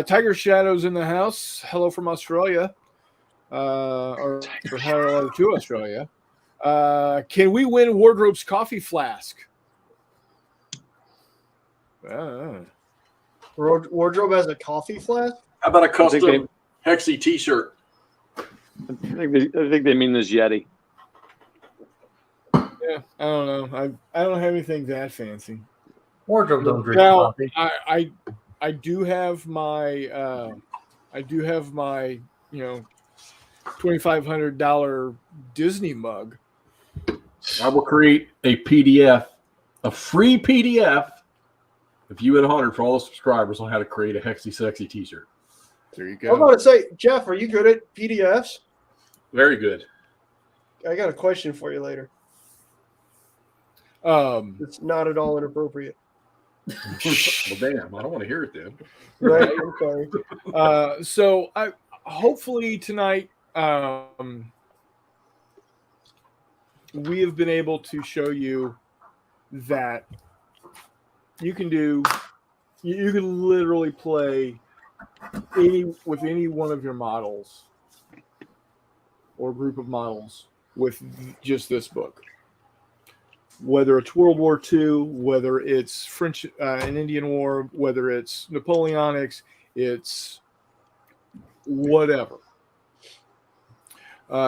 Tiger Shadow's in the house. Hello from Australia, or hello to Australia. Can we win Wardrobe's coffee flask? Wardrobe has a coffee flask. How about a I think custom Hexy T-shirt? I think they mean this Yeti. Yeah, I don't know. I don't have anything that fancy. Wardrobe don't drink Now, coffee. I do have my $2,500 Disney mug. I will create a PDF, a free PDF, if you hit 100 for all the subscribers on how to create a Hexy Sexy T-shirt. There you I was go. about to say, Jeff, are you good at PDFs? Very good. I got a question for you later. It's not at all inappropriate. Well, damn, I don't want to hear it then. Right? I'm sorry. So I hopefully tonight we have been able to show you that you can literally play with any one of your models or group of models with just this book. Whether it's World War II, whether it's French and Indian War, whether it's Napoleonics, it's whatever.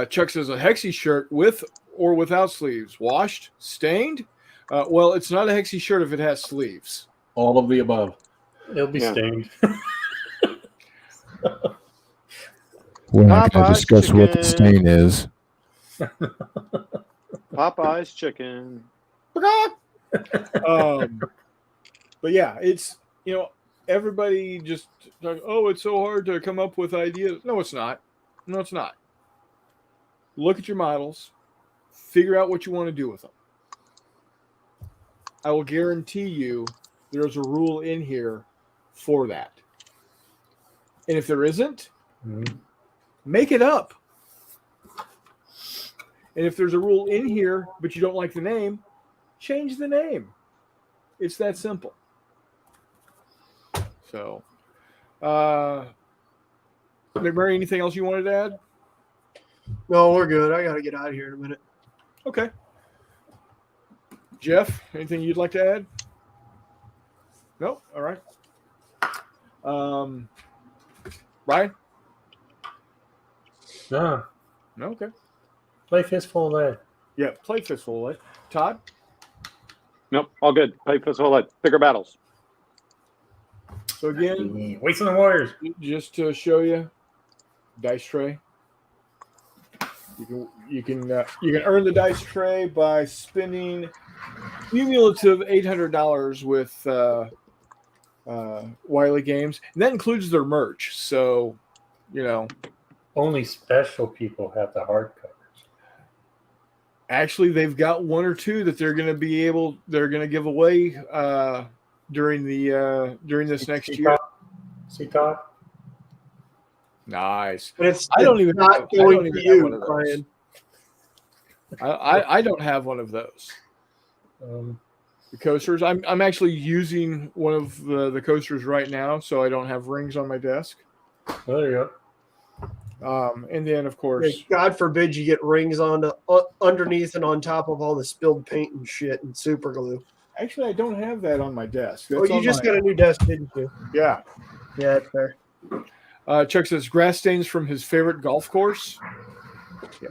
Chuck says a Hexy shirt with or without sleeves, washed, stained. Well, it's not a Hexy shirt if it has sleeves. All of the above. It'll be stained. We're not going to Popeye's discuss what the chicken. stain is. Popeye's chicken. But yeah, it's everybody just like, oh, it's so hard to come up with ideas. No, it's not. No, it's not. Look at your models, figure out what you want to do with them. I will guarantee you there's a rule in here for that. And if there isn't, make it up. And if there's a rule in here, but you don't like the name, change the name. It's that simple. So, McMurray, anything else you wanted to add? No, we're good. I got to get out of here in a minute. Okay. Jeff, anything you'd like to add? No? All right. Ryan? No. No? Okay. Play Fistful of Lead. Yeah, play Fistful of Lead. Todd? Nope, all good. Play Fistful of Lead. Bigger battles. So again, Wasting the Warriors. just to show you, dice tray. You can earn the dice tray by spending cumulative $800 with Wiley Games, and that includes their merch. So, Only special people have the hardcovers. actually, they've got one or two that they're going to give away during this next year. See, Todd? Nice. But it's I don't even not have- I going don't to even have you, one of those. Brian. I don't have one of those. The coasters. I'm actually using one of the coasters right now, so I don't have rings on my desk. There you go. And then of course, Yeah, God forbid you get rings on underneath and on top of all the spilled paint and shit and super glue. actually, I don't have that on my desk. Oh, That's you on just my- got a new desk, didn't you? yeah. Yeah, that's fair. Chuck says grass stains from his favorite golf course.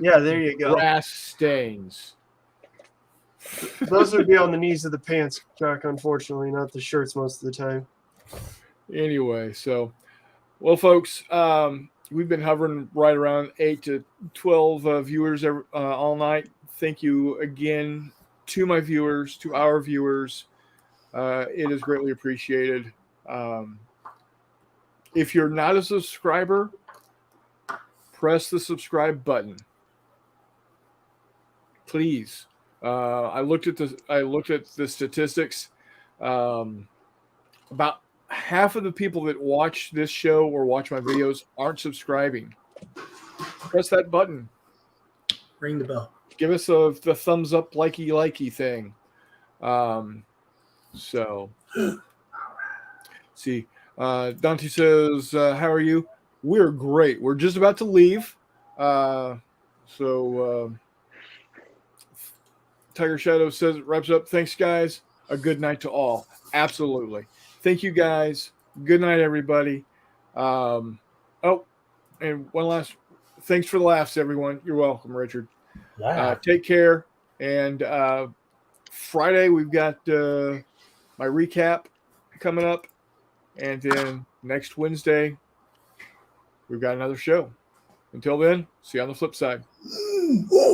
Yeah, there you go. Grass stains. Those would be on the knees of the pants, Chuck, unfortunately, not the shirts most of the time. Anyway, so, well, folks, we've been hovering right around 8 to 12 viewers all night. Thank you again to my viewers, to our viewers. It is greatly appreciated. If you're not a subscriber, press the subscribe button, please. I looked at the statistics. about half of the people that watch this show or watch my videos aren't subscribing. Press that button. Ring the bell. Give us the thumbs up, likey thing. So, see, Dante says, "How are you? We're great. We're just about to leave. Tiger Shadow says, wraps up. Thanks, guys. A good night to all. Absolutely. Thank you, guys. Good night, everybody. And one last, thanks for the laughs, everyone. You're welcome, Richard. Take care. And Friday, we've got my recap coming up. And then next Wednesday, we've got another show. Until then, see you on the flip side.